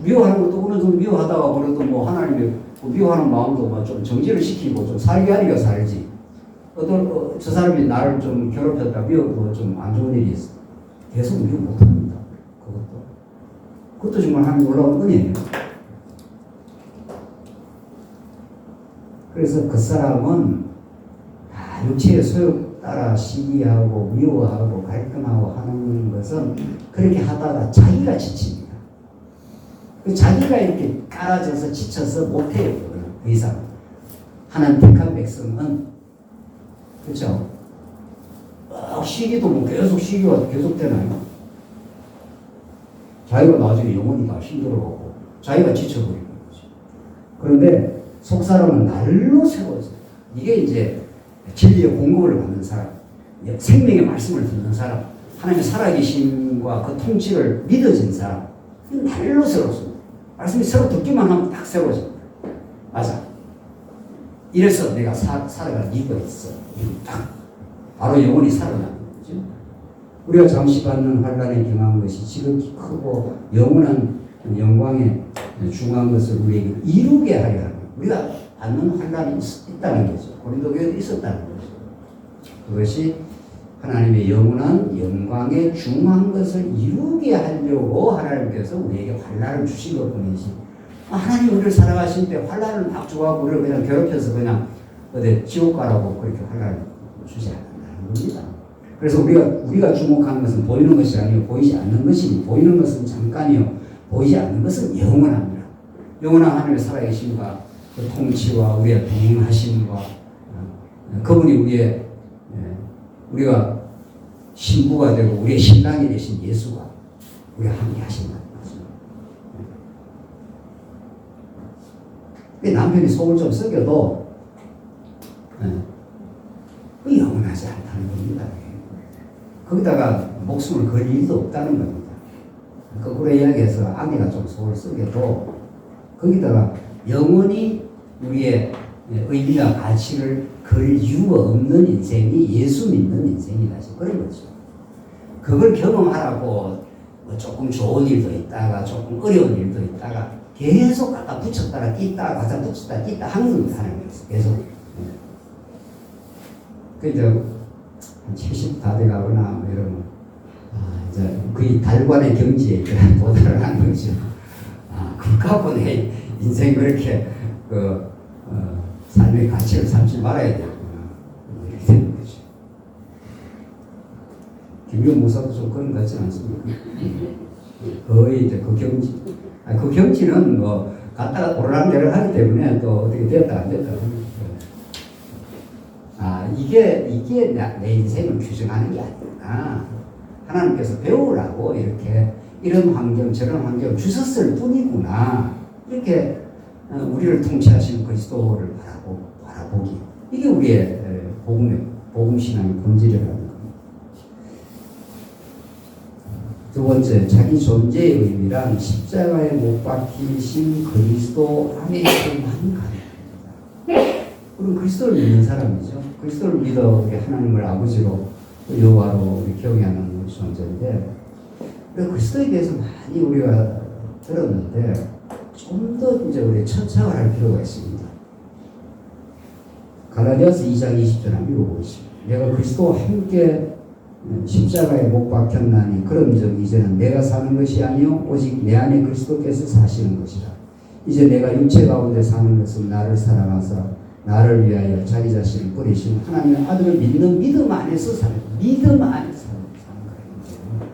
미워하는 것도 어느 정도 미워하다가 그래도 뭐 하나님이 미워하는 마음도 뭐 좀 정지를 시키고 좀 살게 하니까 살지. 저 사람이 나를 좀 괴롭혔다 미워도 좀 안 좋은 일이 있어. 계속 미워 못합니다. 그것도 정말 하나님 놀라운 은혜예요. 그래서 그 사람은 다 육체의 소욕 따라 시기하고 미워하고 갈등하고 하는 것은 그렇게 하다가 자기가 지칩니다. 자기가 이렇게 깔아져서 지쳐서 못해요. 그 이상. 하나님 택한 백성은 그렇죠? 시기도 뭐 계속 시기가 계속되나요? 자기가 나중에 영혼이 다 힘들어하고 자기가 지쳐버리는 거죠. 그런데 속사람은 날로 세워져요. 이게 이제 진리의 공급을 받는 사람, 생명의 말씀을 듣는 사람, 하나님의 살아계심과 그 통치를 믿어진 사람, 날로 세워집니다. 말씀이 새로 듣기만 하면 딱 세워집니다. 맞아. 이래서 내가 살아갈 이유가 있어. 딱 바로 영혼이 살아나는 거죠. 우리가 잠시 받는 환란에 경한 것이 지극히 크고 영원한 영광에 중요한 것을 우리에게 이루게 하려 하는 우리가 받는 환란이 있다는 거죠. 고린도 교회도 있었다는 거죠. 그것이 하나님의 영원한 영광에 중요한 것을 이루게 하려고 하나님께서 우리에게 환란을 주신 것 뿐이지. 하나님 우리를 살아가실 때 환란을 막 주고 우리를 그냥 괴롭혀서 그냥 어디 지옥 가라고 그렇게 환란을 주지 않는다는 겁니다. 그래서 우리가 주목하는 것은 보이는 것이 아니고 보이지 않는 것이니 보이는 것은 잠깐이요 보이지 않는 것은 영원합니다. 영원한 하나님의 살아계심과 그 통치와 우리의 동행하심과 그분이 우리가 신부가 되고 우리의 신랑이 되신 예수가 우리와 함께 하신다는 거죠. 남편이 속을 좀 썩여도 영원하지 않다는 겁니다. 거기다가 목숨을 걸 일도 없다는 겁니다. 거꾸로 이야기해서 아내가 좀 속을 썩여도 거기다가 영원히 우리의 의미와 가치를 걸 이유가 없는 인생이 예수 믿는 인생이다. 그런 거죠. 그걸 경험하라고 조금 좋은 일도 있다가 조금 어려운 일도 있다가 계속 갖다 붙였다가 띄다가 갖다 붙였다가 띄다 하는 겁니다. 계속. 그죠? 70 다 돼가거나 뭐 이러면 이제 거의 달관의 경지에 도달을 하는 거죠. 그걸 갖고 내 인생 그렇게 삶의 가치를 삼지 말아야 되구나. 이렇게 되는 거죠. 김용 목사도 좀 그런 것 같지 않습니까? 거의 이제 그 경지. 그 경지는 뭐 갔다가 오르락내리락 하기 때문에 또 어떻게 됐다 안 됐다. 이게 내 인생을 규정하는 게 아니구나. 하나님께서 배우라고 이렇게 이런 환경 저런 환경을 주셨을 뿐이구나. 이렇게 우리를 통치하시는 그리스도를 바라보기. 이게 우리의 복음신앙의 본질이라는 겁니다. 두 번째, 자기 존재의 의미란 십자가에 못 박히신 그리스도 안에서만 가능합니다. 우리는 그리스도를 믿는 사람이죠. 그리스도를 믿어 우리 하나님을 아버지로 여호와로 우리 경외하는 우리 존재인데, 그리스도에 대해서 많이 우리가 들었는데 좀 더 이제 우리 천착을 할 필요가 있습니다. 갈라디아서 2장 20절 한번 읽어보십시오. 내가 그리스도와 함께 십자가에 못 박혔나니 그런즉 이제는 내가 사는 것이 아니요 오직 내 안에 그리스도께서 사시는 것이라. 이제 내가 육체 가운데 사는 것은 나를 사랑하사 나를 위하여 자기 자신을 뿌리신 하나님의 아들을 믿는 믿음 안에서 사는 믿음 안에서 사는 거예요.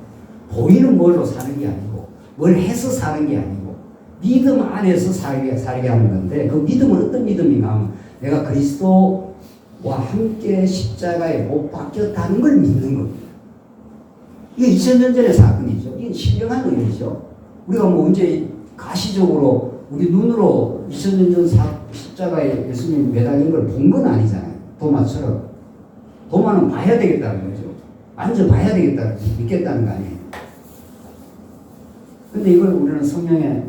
보이는 뭘로 사는 게 아니고 뭘 해서 사는 게 아니고 믿음 안에서 살게 하는 건데, 그 믿음은 어떤 믿음인가 하면 내가 그리스도와 함께 십자가에 못 박혔다는 걸 믿는 겁니다. 이게 2000년 전의 사건이죠. 이게 신령한 의미죠. 우리가 뭐 언제 가시적으로 우리 눈으로 2000년 전 십자가에 예수님이 매달린 걸 본 건 아니잖아요. 도마처럼. 도마는 봐야 되겠다는 거죠. 만져봐야 되겠다는 믿겠다는 거 아니에요. 근데 이걸 우리는 성령에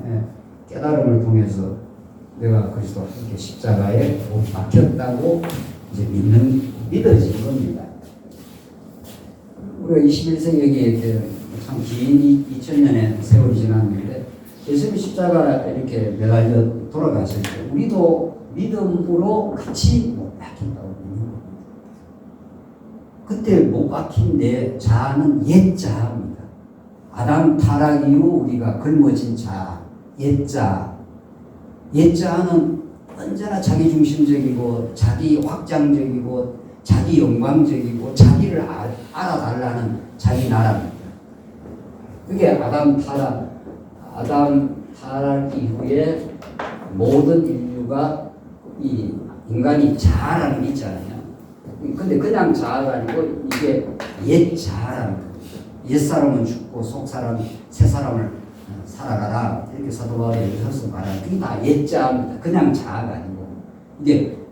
깨달음을 통해서 내가 그리스도와 함께 십자가에 못 박혔다고 이제 믿어진 겁니다. 우리가 21세기에 참 긴 2000년의 세월이 지났는데 예수님 십자가 이렇게 매달려 돌아가실 때 우리도 믿음으로 같이 못 박힌다고 믿는 겁니다. 그때 못 박힌 내 자아는 옛 자아입니다. 아담 타락 이후 우리가 걸머진 자아, 옛 자아. 옛 자아는 언제나 자기중심적이고 자기 확장적이고 자기 영광적이고 자기를 알아달라는 자기 나라입니다. 그게 아담 타락 이후에 모든 인류가 이 인간이 자아라는 게 있잖아요. 근데 그냥 자아가 아니고 이게 옛 자아라는 거예요. 옛 사람은 죽고 속 사람, 새 사람을 살아가라. 이렇게 사도 바울이 여기서 말하는 그게 다 옛 자아입니다. 그냥 자아가 아니고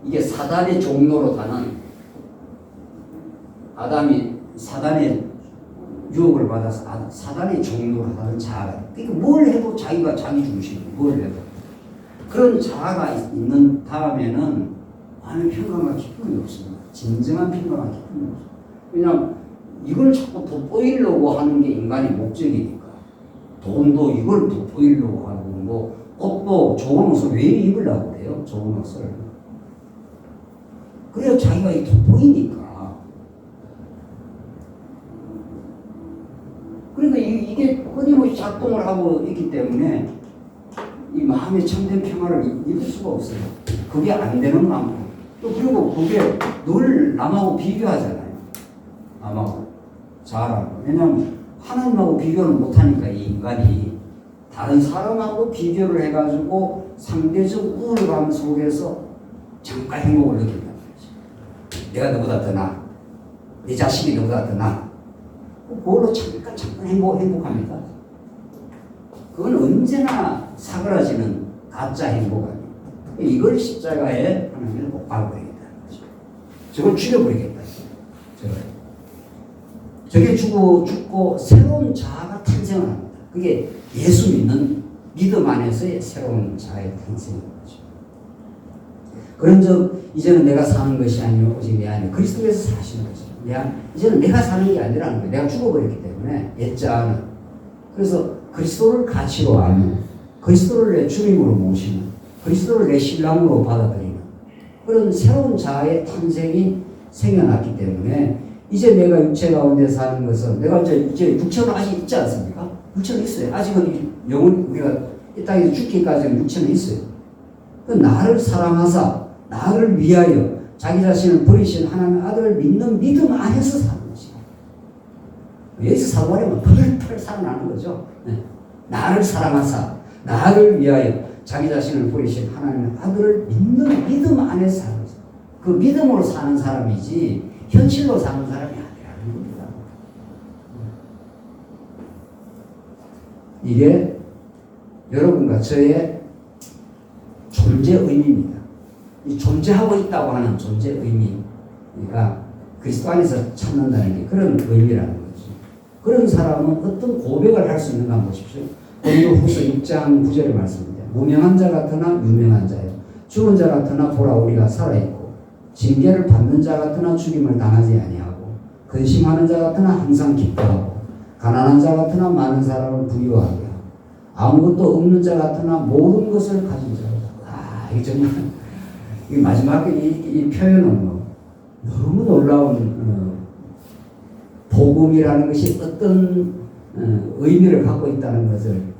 이게 사단의 종로로 가는 아담이 사단의 유혹을 받아서 사단의 종로로 가는 자아가 그러니까 뭘 해도 자기가 자기 중심이에요. 뭘 해도 그런 자아가 있는 다음에는 마음의 평강과 기쁨이 없습니다. 진정한 평강과 기쁨이 없어요. 왜냐하면 이걸 자꾸 돋보이려고 하는 게 인간의 목적이니까. 돈도 이걸 돋보이려고 하고 뭐 옷도 좋은 옷을 왜 입으려고 그래요? 좋은 옷을. 그래야 자기가 돋보이니까. 그러니까 이게 끊임없이 작동을 하고 있기 때문에 이 마음의 참된 평화를 이룰 수가 없어요. 그게 안 되는 마음. 또 그리고 그게 늘 남하고 비교하잖아요. 남하고 자아라고. 왜냐하면 하나님하고 비교를 못하니까 이 인간이 다른 사람하고 비교를 해가지고 상대적 우월감 속에서 잠깐 행복을 느낀단 말이죠. 내가 너보다 더 나아. 내 자식이 너보다 더 나아. 그걸로 잠깐 행복합니다. 그건 언제나 사그라지는 가짜 행복 아니에요. 이걸 십자가에 하나님은 못 박아버리겠다는 거죠. 저걸 죽여버리겠다. 저게 죽고 새로운 자아가 탄생을 합니다. 그게 예수 믿는 믿음 안에서의 새로운 자아의 탄생인 거죠. 그런 점 이제는 내가 사는 것이 아니요 오직 내 안에 그리스도에서 사시는 거죠. 이제는 내가 사는 게 아니라는 거예요. 내가 죽어버렸기 때문에 옛 자아는. 그래서 그리스도를 가치로 아는, 그리스도를 내 주님으로 모시는, 그리스도를 내 신랑으로 받아들이는 그런 새로운 자아의 탄생이 생겨났기 때문에 이제 내가 육체 가운데 사는 것은 내가 이제 육체는 아직 있지 않습니까? 육체는 있어요. 아직은 우리가 이 땅에서 죽기까지는 육체는 있어요. 그 나를 사랑하사 나를 위하여 자기 자신을 버리신 하나님의 아들을 믿는 믿음 안에서 사는 것이에요. 여기서 사고하려면 펄펄 살아나는 거죠. 네. 나를 사랑하사 나를 위하여 자기 자신을 버리신 하나님의 아들을 믿는 믿음 안에서 사는 거죠. 그 믿음으로 사는 사람이지 현실로 사는 사람이 아니라는 겁니다. 이게 여러분과 저의 존재 의미입니다. 이 존재하고 있다고 하는 존재 의미가 그리스도 안에서 찾는다는 게 그런 의미라는 거죠. 그런 사람은 어떤 고백을 할 수 있는가 보십시오. 고린도후서 6장 9절의 말씀입니다. 무명한 자 같으나 유명한 자요. 죽은 자 같으나 보라 우리가 살아있고 징계를 받는 자 같으나 죽임을 당하지 아니하고 근심하는 자 같으나 항상 기뻐하고 가난한 자 같으나 많은 사람을 부유하게 하고 아무것도 없는 자 같으나 모든 것을 가진 자로다. 이게 정말 이 마지막에 이 표현은 너무 놀라운 복음이라는 것이 어떤 의미를 갖고 있다는 것을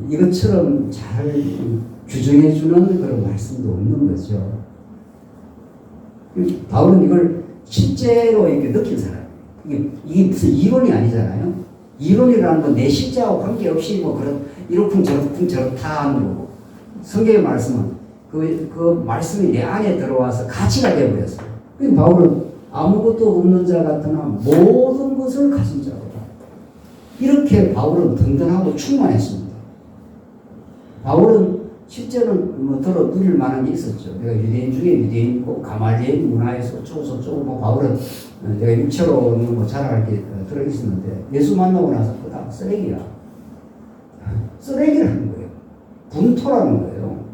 이것처럼 잘 규정해 주는 그런 말씀도 없는 거죠. 바울은 이걸 실제로 이렇게 느낀 사람. 이게 무슨 이론이 아니잖아요. 이론이라는 건 내 실제하고 관계없이 뭐 그런 이렇쿵 저렇다 하는 거고. 성경의 말씀은 그 말씀이 내 안에 들어와서 가치가 되어버렸어요. 그러니까 바울은 아무것도 없는 자 같으나 모든 것을 가진 자로다. 이렇게 바울은 든든하고 충만했습니다. 바울은 실제는 뭐 들어 누릴 만한 게 있었죠. 내가 유대인 중에 유대인이고 가말리엘 문화에서 어쩌고 뭐 바울은 내가 육체로는 뭐 자랑할 게 들어 있었는데 예수 만나고 나서 그다 쓰레기야. 쓰레기라는 거예요. 분토라는 거예요.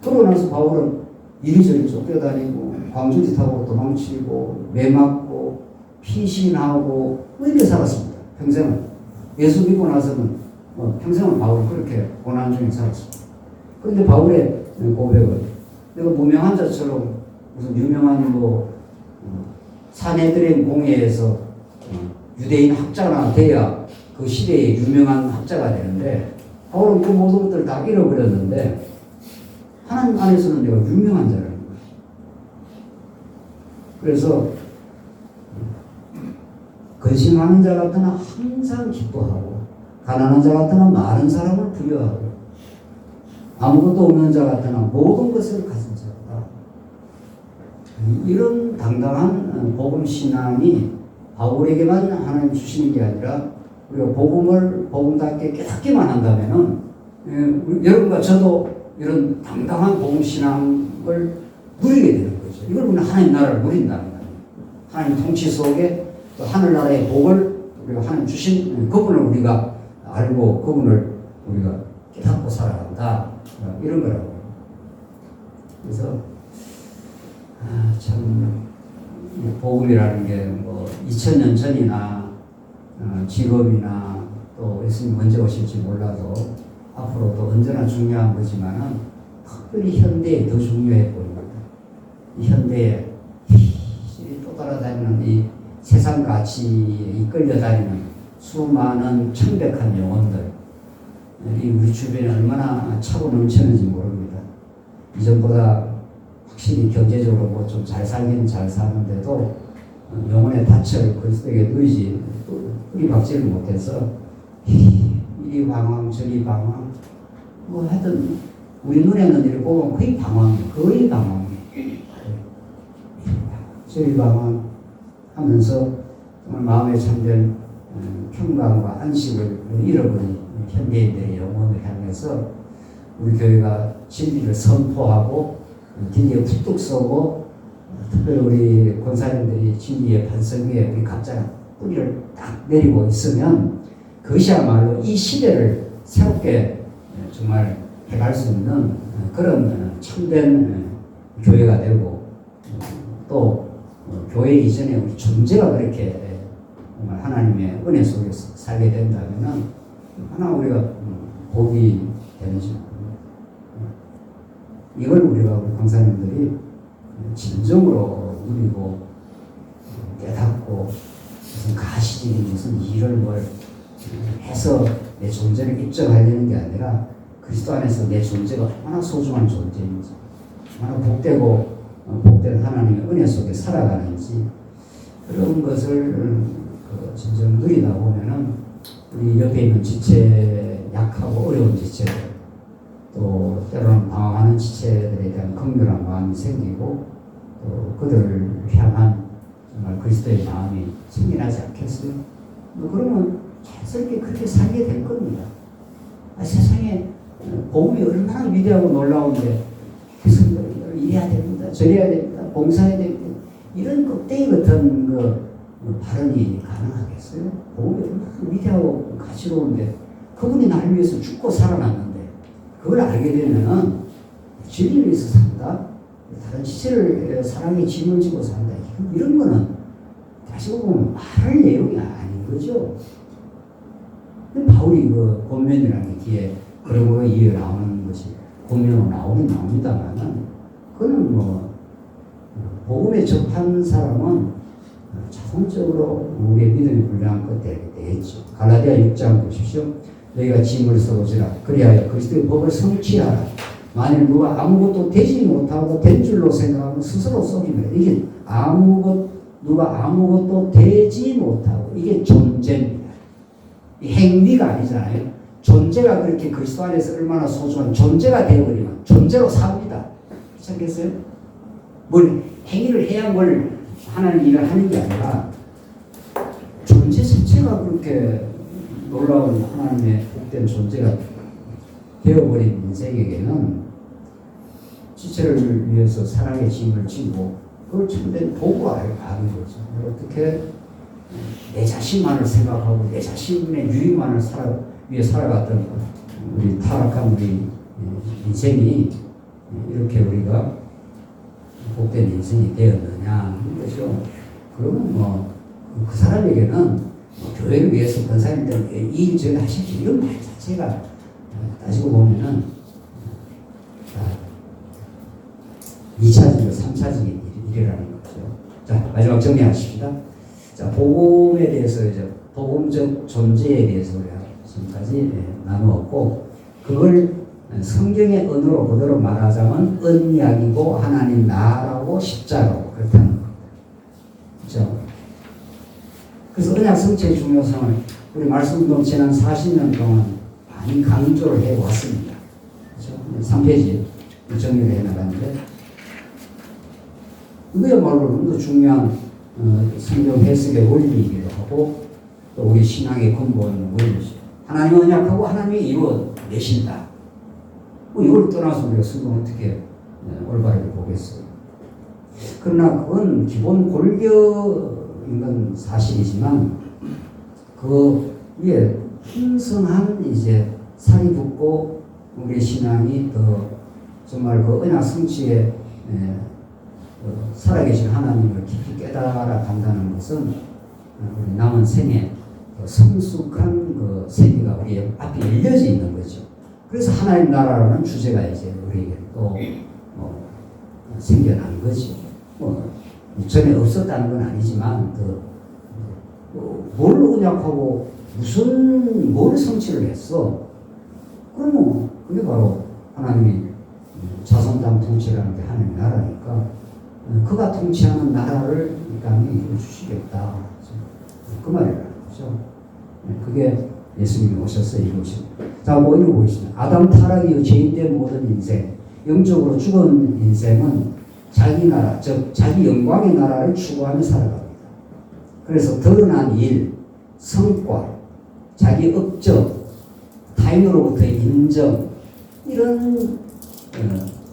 그러고 나서 바울은 이리저리 쫓겨다니고 광주지 타고 도망치고 매 맞고 피신하고 뭐 이렇게 살았습니다. 평생을. 예수 믿고 나서는 평생을 바울은 그렇게 고난 중에 살았습니다. 그런데 바울의 고백은 내가 무명한 자처럼 무슨 유명한 사내들의 공회에서 유대인 학자나 돼야 그 시대의 유명한 학자가 되는데 바울은 그 모든 것들을 다 잃어버렸는데 하나님 안에서는 내가 유명한 자라는 거예요. 그래서 근심하는 자 같으나 항상 기뻐하고 가난한 자 같으나 많은 사람을 부여하고 아무것도 없는 자 같으나 모든 것을 가진 자다. 이런 당당한 복음 신앙이 바울에게만 하나님 주시는 게 아니라 우리가 복음답게 깨닫기만 한다면은 여러분과 저도 이런 당당한 복음 신앙을 누리게 되는 거죠. 이걸 우리는 하나님 나라를 누린다는 거예요. 하나님 통치 속에 또 하늘나라의 복을 우리가 하나님 주신 그분을 우리가 알고 그분을 우리가 깨닫고 살아간다. 이런 거라고. 그래서 참 복음이라는 게 2000년 전이나 직업이나 또 예수님 언제 오실지 몰라도 앞으로도 언제나 중요한 거지만은 특별히 현대에 더 중요해 보입니다. 이 현대에 또 따라다니는 이 세상 가치에 이끌려 다니는 수많은 청백한 영혼들, 이 우리 주변에 얼마나 차고 넘치는지 모릅니다. 이전보다 확실히 경제적으로 좀 잘 살긴 잘 사는데도 영혼의 닻을 그리스도에게 누리지 뿌리박지를 못해서 이리 방황 저리 방황 하여튼 우리 눈에는 이렇게 보면 거의 방황이에요. 저리 방황하면서 정말 마음에 참된 평강과 안식을 잃어버린 현대인들의 영혼을 향해서 우리 교회가 진리를 선포하고 진리에 푹뚝 서고 특별히 우리 권사님들이 진리의 반석 위에 우리 각자 뿌리를 딱 내리고 있으면 그것이야말로 이 시대를 새롭게 정말 해갈 수 있는 그런 참된 교회가 되고 또 교회 이전에 우리 존재가 그렇게 정말 하나님의 은혜 속에서 살게 된다면 하나 우리가 복이 되는지 이걸 우리 강사님들이 진정으로 누리고 깨닫고 무슨 가시적인 무슨 일을 해서 내 존재를 입증하려는 게 아니라 그리스도 안에서 내 존재가 얼마나 소중한 존재인지 얼마나 복된 하나님의 은혜 속에 살아가는지 그런 것을 진정 누리다 보면은 우리 옆에 있는 지체 약하고 어려운 지체들 또 때로는 방황하는 지체들에 대한 긍휼한 마음이 생기고 또 그들을 향한 정말 그리스도의 마음이 생겨나지 않겠어요? 그러면 자연스럽게 그렇게 살게 될 겁니다. 세상에 복음이 얼마나 위대하고 놀라운데 교수님들 이래야 됩니다. 저래야 됩니다. 봉사해야 됩니다. 이런 껍데기 같은 발언이 가능하겠어요? 복음이 얼마나 위대하고 가치로운데 그분이 나를 위해서 죽고 살아났는데 그걸 알게 되면은 진리를 위해서 산다. 다른 지체를 사랑의 짐을 지고 산다. 이런 거는 다시 보면 말할 내용이 아닌 거죠. 근데 바울이 권면이라는 게 뒤에 그런 거에 이어 나오는 것이 권면으로 나오긴 나옵니다만은 그거는 복음에 접한 사람은 자동적으로 우리의 믿음이 불량한 것 되겠죠. 갈라디아 6장 보십시오. 너희가 짐을 써오지라. 그리하여 그리스도의 법을 성취하라. 만일 누가 아무것도 되지 못하고 된 줄로 생각하면 스스로 속이면 이게 누가 아무것도 되지 못하고 이게 존재입니다. 이 행위가 아니잖아요. 존재가 그렇게 그리스도 안에서 얼마나 소중한 존재가 되어버리면 존재로 삽니다. 그렇지 않겠어요? 행위를 해야 하나님 일을 하는 게 아니라 존재 자체가 그렇게 놀라운 하나님의 복된 존재가 되어버린 인생에게는 지체를 위해서 사랑의 짐을 지고 그걸 참된 보고 아는 거죠. 어떻게 내 자신만을 생각하고 내 자신의 유익만을 위해 살아갔던 우리 타락한 우리 인생이 이렇게 우리가 복된 인생이 되었느냐 하는 것이죠. 그러면 뭐 그 사람에게는 교회를 위해서 권사님들 이 일 저일 하시기 이런 말 자체가 따지고 보면은 2차적이고 3차적인 일이라는 거죠. 자, 마지막 정리하십시다. 자, 복음에 대해서 이제 복음적 존재에 대해서 우리가 지금까지 나누었고, 그걸 성경의 언어로 그대로 말하자면 언약이고 하나님 나라고 십자가고 그렇다는 겁니다. 그렇죠? 그래서 언약 성취의 중요성을 우리 말씀도 지난 40년 동안 많이 강조를 해왔습니다. 그렇죠? 3페이지 정리를 해나가는데, 이거야말로 너무 중요한 성경 해석의 원리이기도 하고 또 우리 신앙의 근본 원리죠. 하나님은 언약하고 하나님이 이루어내신다. 뭐 이걸 떠나서 우리가 성경을 어떻게 올바르게 보겠어요. 그러나 그건 기본 골격인 건 사실이지만 그 위에 풍성한 이제 살이 붙고 우리 신앙이 더 정말 그 언약 성취에 살아계신 하나님을 깊이 깨달아 간다는 것은 우리 남은 생에 성숙한 그 세계가 우리 앞에 열려져 있는 거죠. 그래서 하나님 나라라는 주제가 이제 우리에게 또 생겨난 거죠. 전에 없었다는 건 아니지만 뭘 언약하고 뭘 성취를 했어? 그러면 그게 바로 하나님이 자손당 통치라는 게 하나님 나라니까 그가 통치하는 나라를 이 땅에 이루어주시겠다. 그 말이라는 거죠. 그게 예수님이 오셔서 이루신. 자, 뭐 읽어보겠습니다. 아담 타락 이후 죄인된 모든 인생, 영적으로 죽은 인생은 자기 나라, 즉 자기 영광의 나라를 추구하며 살아갑니다. 그래서 드러난 일, 성과, 자기 업적, 타인으로부터의 인정, 이런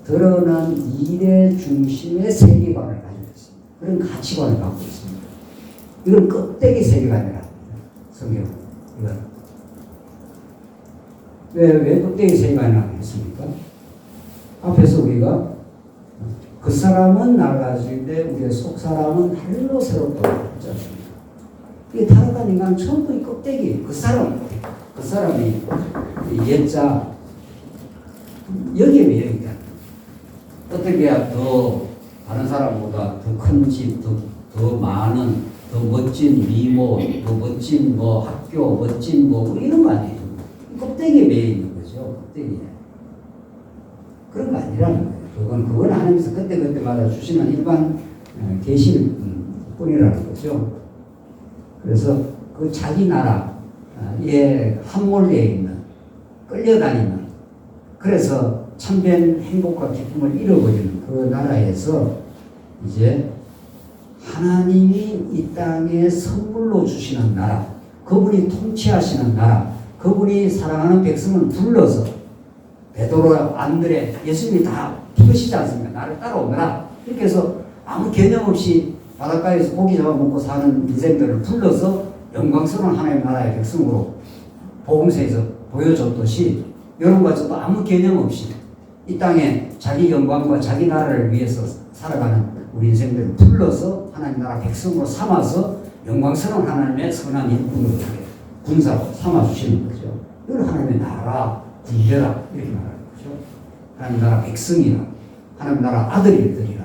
드러난 일의 중심의 세계관을 가지고 있습니다. 그런 가치관을 갖고 있습니다. 이건 껍데기 세계관이라 합니다. 성경은. 이건. 왜 껍데기 세계관이라고 했습니까? 앞에서 우리가 그 사람은 낡아지는데 우리의 속 사람은 할로 새롭다고 했지 않습니까? 이게 타락한 인간은 전부 이 껍데기, 그 사람이 옛자 여기에 매여 있다. 어떻게 해야 더 다른 사람보다 더 큰 집, 더 많은, 더 멋진 미모, 더 멋진 뭐 학교, 멋진 뭐 이런 거 아니에요. 껍데기에 매여 있는 거죠. 껍데기에. 그런 거 아니라는 거예요. 그건 하나님께서 그때마다 주시는 일반 계시일 뿐이라는 거죠. 그래서 그 자기 나라에 함몰되어 있는, 끌려다니는, 그래서 참된 행복과 기쁨을 잃어버리는 그 나라에서 이제 하나님이 이 땅에 선물로 주시는 나라, 그분이 통치하시는 나라, 그분이 사랑하는 백성을 불러서 베드로, 안드레, 예수님이 다 부르시지 않습니까? 나를 따라오너라. 이렇게 해서 아무 개념 없이 바닷가에서 고기 잡아먹고 사는 인생들을 불러서 영광스러운 하나님 나라의 백성으로 복음서에서 보여줬듯이 여러분과 저도 아무 개념 없이 이 땅에 자기 영광과 자기 나라를 위해서 살아가는 우리 인생들을 불러서 하나님 나라 백성으로 삼아서 영광스러운 하나님의 선한 일꾼으로 군사로 삼아주시는 거죠. 이걸 하나님의 나라, 군대라 이렇게 말하는 거죠. 하나님 나라 백성이라, 하나님 나라 아들들이라.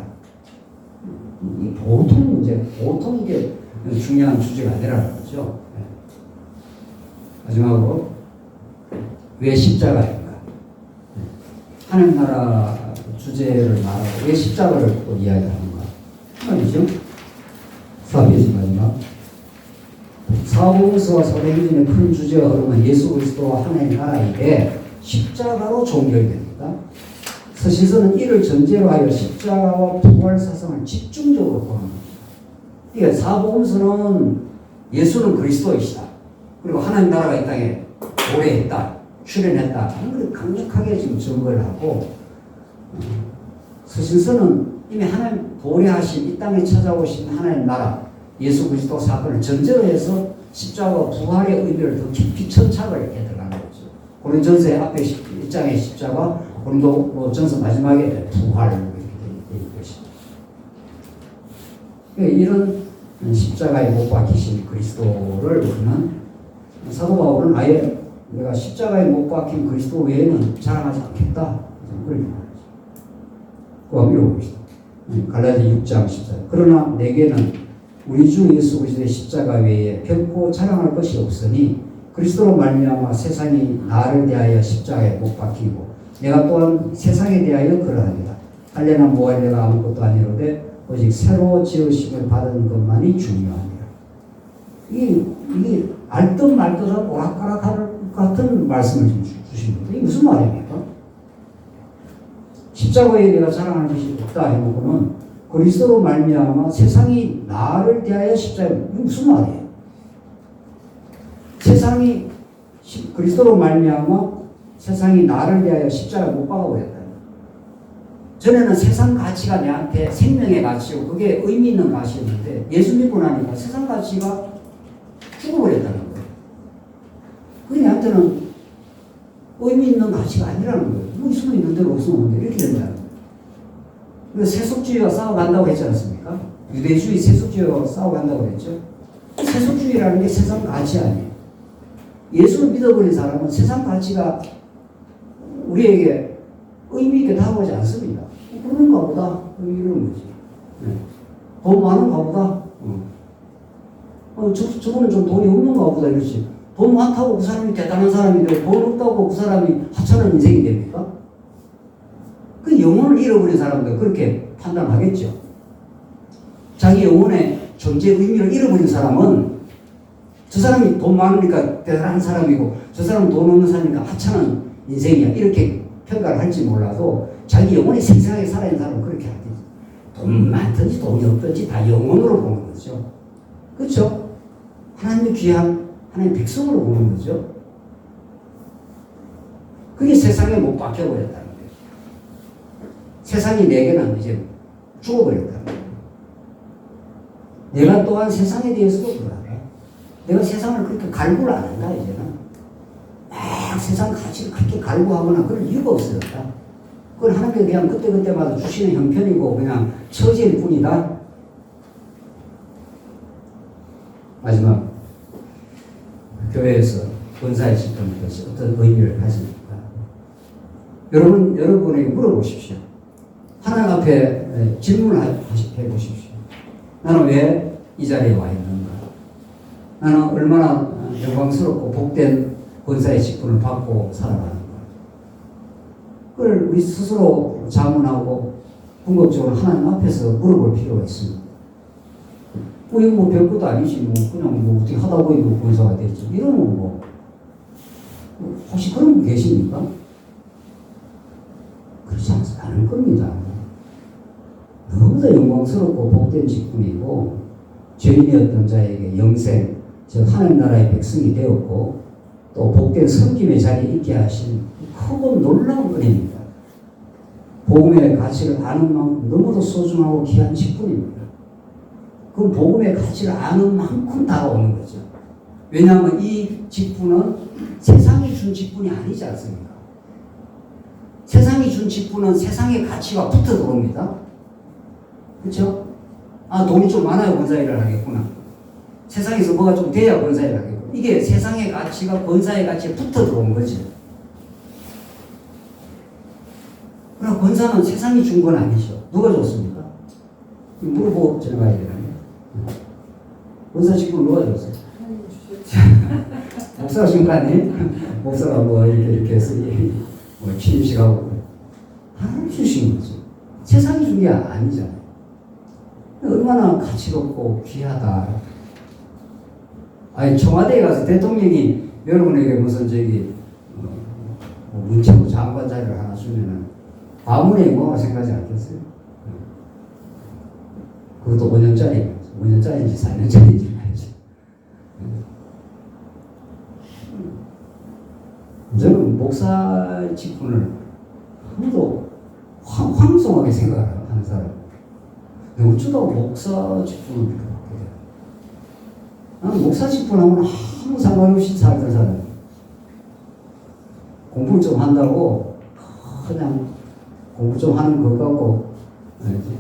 이 보통 이게 중요한 주제가 아니라는 거죠. 마지막으로 왜 십자가인가? 하나님 나라 주제를 말하고 왜 십자가를 또 이야기하는가? 말이죠. 4페이지 마지막. 사복음서와 사도행전의 큰 주제와 흐름은 예수 그리스도와 하나님 나라인데 십자가로 종결됩니다. 서신서는 이를 전제로 하여 십자가와 부활 사상을 집중적으로 보는 겁니다. 그러니까 사복음서는 예수는 그리스도이시다. 그리고 하나님 나라가 이 땅에 도래했다, 출현했다 하는 걸 강력하게 지금 증거를 하고, 서신서는 이미 하나님 도래하신 이 땅에 찾아오신 하나님 나라 예수 그리스도 사건을 전제로 해서 십자가와 부활의 의미를 더 깊이 천착을 이렇게 들어가는 거죠. 고린전서 앞에 1장의 십자가, 고린도전서 마지막에 부활 이렇게 되어 것입니다. 이런 십자가에 못 박히신 그리스도를 우리는 사도 바울은 아예 내가 십자가에 못 박힌 그리스도 외에는 자랑하지 않겠다. 그렇게 말하죠. 그거 읽어봅시다. 갈라디아 6장 14. 그러나 내게는 우리 주 예수 그리스도의 십자가 외에 결코 자랑할 것이 없으니 그리스도로 말미암아 세상이 나를 대하여 십자가에 못 박히고 내가 또한 세상에 대하여 그러하니라. 할례나 모할례가 아무것도 아니로되 오직 새로 지으심을 받은 것만이 중요하니라. 이게 알듯 말듯한 오락가락 같은 말씀을 주신 겁니다. 이게 무슨 말입니까? 십자가에 내가 자랑하는 것이 없다 해놓고는 그리스도로 말미암아 세상이 나를 대하여 십자가에, 이게 무슨 말이에요? 세상이 그리스도로 말미암아 세상이 나를 대하여 십자가에 못 박아버렸다. 전에는 세상 가치가 내한테 생명의 가치고 그게 의미 있는 가치였는데 예수 믿고 나니까 세상 가치가 죽어버렸다는 거예요. 그게 내한테는 의미 있는 가치가 아니라는 거예요. 뭐 있으면 있는 대로 없으면 없는 대로 이렇게 된다는 거예요. 그래서 세속주의와 싸워간다고 했지 않습니까? 유대주의 세속주의와 싸워간다고 했죠. 세속주의라는 게 세상 가치 아니에요. 예수를 믿어버린 사람은 세상 가치가 우리에게 의미 있게 다가오지 않습니다. 그런가 보다 이런 거지. 돈 많은가 보다. 저분은 좀 돈이 없는가 보다 이러지. 돈 많다고 그 사람이 대단한 사람인데 돈 없다고 그 사람이 하찮은 인생이 됩니까? 그 영혼을 잃어버린 사람들 그렇게 판단하겠죠. 자기 영혼의 존재 의미를 잃어버린 사람은 저 사람이 돈 많으니까 대단한 사람이고 저 사람은 돈 없는 사람이니까 하찮은 인생이야 이렇게 평가를 할지 몰라도 자기 영혼이 생생하게 살아있는 사람은 그렇게 하겠지. 돈 많든지 돈이 없든지 다 영혼으로 보는 거죠. 그렇죠? 하나님의 귀한 하나님 백성으로 보는 거죠. 그게 세상에 못 박혀버렸다는 거예요. 세상이 내게는 이제 죽어버렸다는 거예요. 내가 또한 세상에 대해서도 그러다. 내가 세상을 그렇게 갈구를 안 한다, 이제는. 막 세상 가치를 그렇게 갈구하거나 그럴 이유가 없어졌다. 그건 하나님께 그냥 그때그때마다 주시는 형편이고 그냥 처지일 뿐이다. 마지막, 교회에서 권사의 집회는 것이 어떤 의미를 가집니까? 여러분에게 물어보십시오. 하나님 앞에 질문을 해보십시오. 나는 왜 이 자리에 와 있는가? 나는 얼마나 영광스럽고 복된 권사의 직분을 받고 살아가는가? 그걸 우리 스스로 자문하고 궁극적으로 하나님 앞에서 물어볼 필요가 있습니다. 이거 뭐 별것도 아니지, 그냥 어떻게 하다 보니 권사가 됐지. 이러면 혹시 그런 분 계십니까? 그렇지 않을 겁니다. 너무나 영광스럽고 복된 직분이고, 죄인이었던 자에게 영생, 즉 하나님 나라의 백성이 되었고, 또 복된 섬김의 자리에 있게 하신 크고 놀라운 은혜입니다. 복음의 가치를 아는 만큼 너무도 소중하고 귀한 직분입니다. 그 복음의 가치를 아는 만큼 다가오는 거죠. 왜냐하면 이 직분은 세상이 준 직분이 아니지 않습니까? 세상이 준 직분은 세상의 가치가 붙어 들어옵니다. 그렇죠? 돈이 좀 많아야 권사 일을 하겠구나. 세상에서 뭐가 좀 돼야 권사 일을 하겠구나. 이게 세상의 가치가 권사의 가치에 붙어 들어온 거죠. 그러나 권사는 세상이 준 건 아니죠. 누가 줬습니까? 물어보고 지나가야 되나요? 권사 직분 누가 줬어요? 목사 준 거 아니에요? 목사가 이렇게 해서 취임식하고 하나님 주신 거죠. 세상이 준 게 아니잖아요. 얼마나 가치롭고 귀하다. 청와대에 가서 대통령이 여러분에게 무슨 문체부 장관 자리를 하나 주면은 가문의 영광을 생각하지 않겠어요? 그것도 5년짜리, 5년짜리인지 4년짜리인지 말이죠. 저는 목사 직분을 아무도 황송하게 생각하는 사람. 어쩌다 목사 직분을 이렇게 받게 돼요. 나는 목사 직분 하면 아무 상관없이 살던 사람. 공부를 좀 한다고 그냥 공부 좀 하는 것 같고 알지?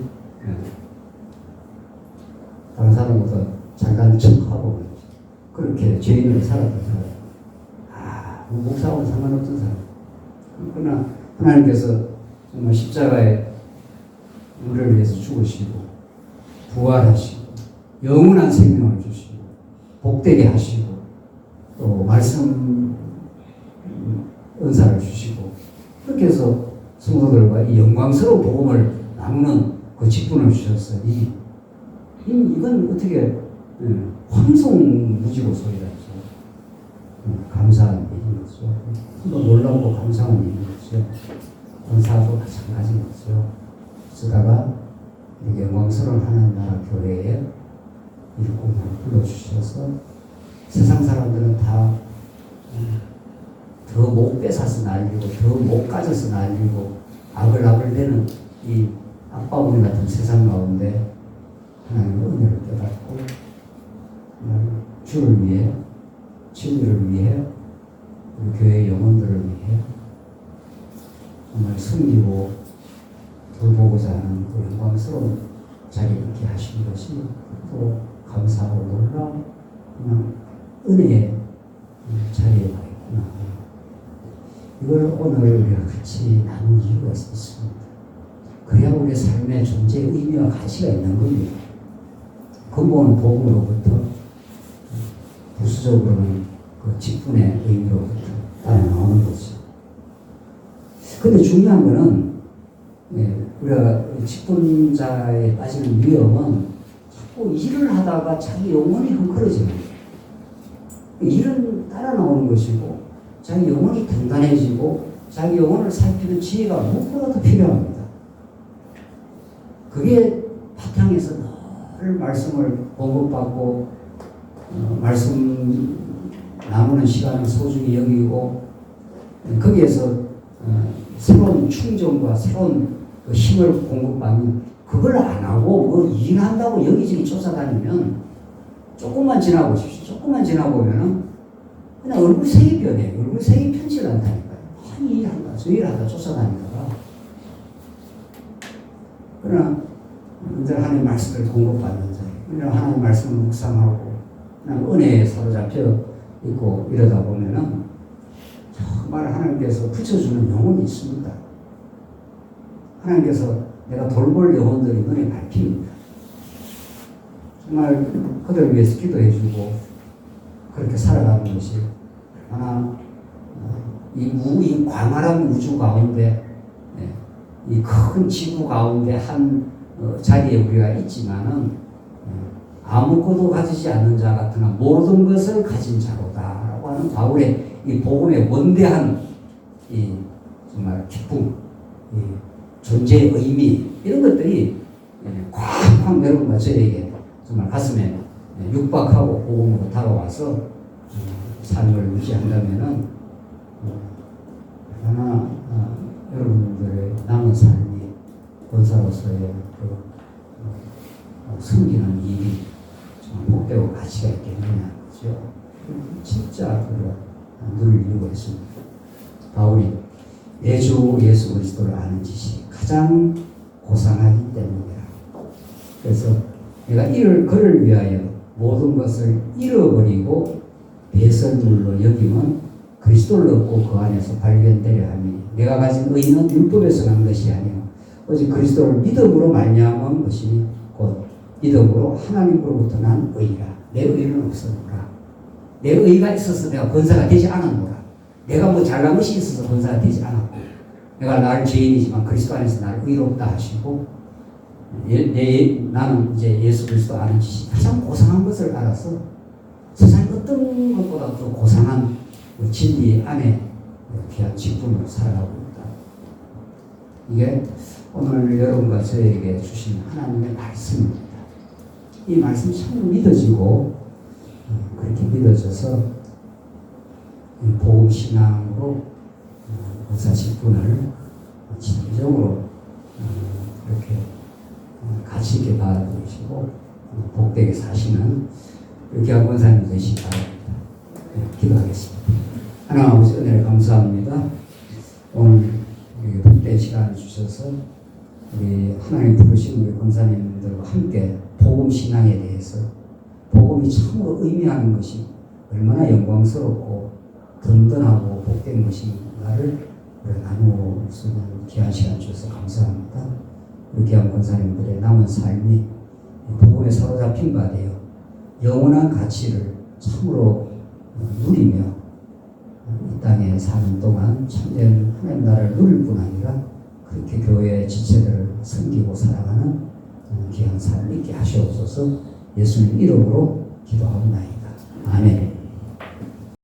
다른 사람보다 잘가는 척하고 그렇게 죄인으로 살았던 사람. 목사하고 상관없던 사람. 그러나 하나님께서 정말 십자가에 우리를 위해서 죽으시고 부활하시고 영원한 생명을 주시고 복되게 하시고 또 말씀 은사를 주시고 그렇게 해서 성도들과 이 영광스러운 복음을 나누는 그 직분을 주셨어요. 이건 어떻게 황송무지고 소리라죠. 감사한 일이죠. 또 놀라고 감사한 일이죠. 은사도 마찬가지인 거죠. 쓰다가 이렇게 영광스러운 하나님 나라 교회에 일꾼을 불러주셔서 세상 사람들은 다 더 못 뺏어서 날리고 더 못 가져서 날리고 아글아글대는 이 악바구니 같은 세상 가운데 하나님의 은혜를 깨닫고 주를 위해 진리를 위해 우리 교회의 영혼들을 위해 정말 숨기고 돌보고자 하는 그 영광스러운 자리에 있게 하신 것이 또 감사하고 놀라운 그냥 은혜의 자리에 와 있구나. 이걸 오늘 우리가 같이 나눈 이유가 있습니다. 그래야 우리의 삶의 존재의 의미와 가치가 있는 겁니다. 근본은 복음으로부터 부수적으로는 그 직분의 의미로부터 따라 나오는 거죠. 근데 중요한 거는 우리가 직분자에 빠지는 위험은 자꾸 일을 하다가 자기 영혼이 헝클어지는 거예요. 일은 따라 나오는 것이고 자기 영혼이 단단해지고 자기 영혼을 살피는 지혜가 무엇보다 더 필요합니다. 그게 바탕에서 늘 말씀을 공급받고 말씀 나누는 시간을 소중히 여기고 거기에서 새로운 충전과 새로운 그 힘을 공급받는 그걸 안 하고 뭐 일한다고 여기저기 쫓아다니면 조금만 지나보십시오. 조금만 지나보면은 그냥 얼굴색이 변해요. 얼굴색이 편치를 않다니까요. 이 일한다 저 일한다 쫓아다니다가 그러나 늘 하나님의 말씀을 공급받는 자예요. 그냥 하나님의 말씀을 묵상하고 그냥 은혜에 사로잡혀 있고 이러다 보면은 정말 하나님께서 붙여주는 영혼이 있습니다. 하나님께서 내가 돌볼 영혼들이 눈에 밟힙니다. 정말 그들을 위해서 기도해주고 그렇게 살아가는 것이 하나 이 광활한 우주 가운데 이 큰 지구 가운데 한 자리에 우리가 있지만은 아무것도 가지지 않는 자 같으나 모든 것을 가진 자로다라고 하는 바울의 이 복음의 원대한 이 정말 기쁨, 이 존재의 의미 이런 것들이 콱콱 여러분과 저에게 정말 가슴에 육박하고 복음으로 다가와서 삶을 유지한다면은 얼마나 여러분들의 남은 삶이 권사로서의 그 섬기는 일이 정말 복되고 가치가 있겠느냐 그죠? 진짜 그걸 늘 이루고 있습니다. 바울이 내 주 예수 그리스도를 아는 지식이 가장 고상하기 때문이라. 그래서 내가 그를 위하여 모든 것을 잃어버리고 배설물로 여기면 그리스도를 얻고 그 안에서 발견되려 함이니 내가 가진 의는 율법에서 난 것이 아니요 오직 그리스도를 믿음으로 말미암은 것이니 곧 믿음으로 하나님으로부터 난 의라. 내 의는 없었노라. 내 의가 있어서 내가 권사가 되지 않았노라. 내가 뭐 잘난 것이 있어서 권사가 되지 않았고 내가 나를 죄인이지만 그리스도 안에서 나를 의롭다 하시고 나는 이제 예수 그리스도 아는 지식이 가장 고상한 것을 알아서 세상 어떤 것보다 더 고상한 그 진리 안에 귀한 직분으로 살아가고 있다. 이게 오늘 여러분과 저에게 주신 하나님의 말씀입니다. 이 말씀이 참 믿어지고 그렇게 믿어져서 복음 신앙으로 권사 직분을 진정으로 그렇게 가치 있게 받아들이시고 복되게 사시는 귀한 권사님 되시기 바랍니다. 기도하겠습니다. 하나님 아버지 은혜를 감사합니다. 오늘 우리 복된 시간을 주셔서 우리 하나님 부르신 우리 권사님들과 함께 복음 신앙에 대해서 복음이 참으로 의미하는 것이 얼마나 영광스럽고 든든하고 복된 것인가를 나누어 쓰는 귀한 시간 주셔서 감사합니다. 우리 귀한 권사님들의 남은 삶이 복음에 사로잡힌 바 되어 영원한 가치를 참으로 누리며 이 땅에 사는 동안 참된 하나님 나라를 누릴 뿐 아니라 그렇게 교회의 지체들을 섬기고 사랑하는 귀한 삶을 있게 하시옵소서. 예수님 이름으로 기도하옵나이다. 아멘.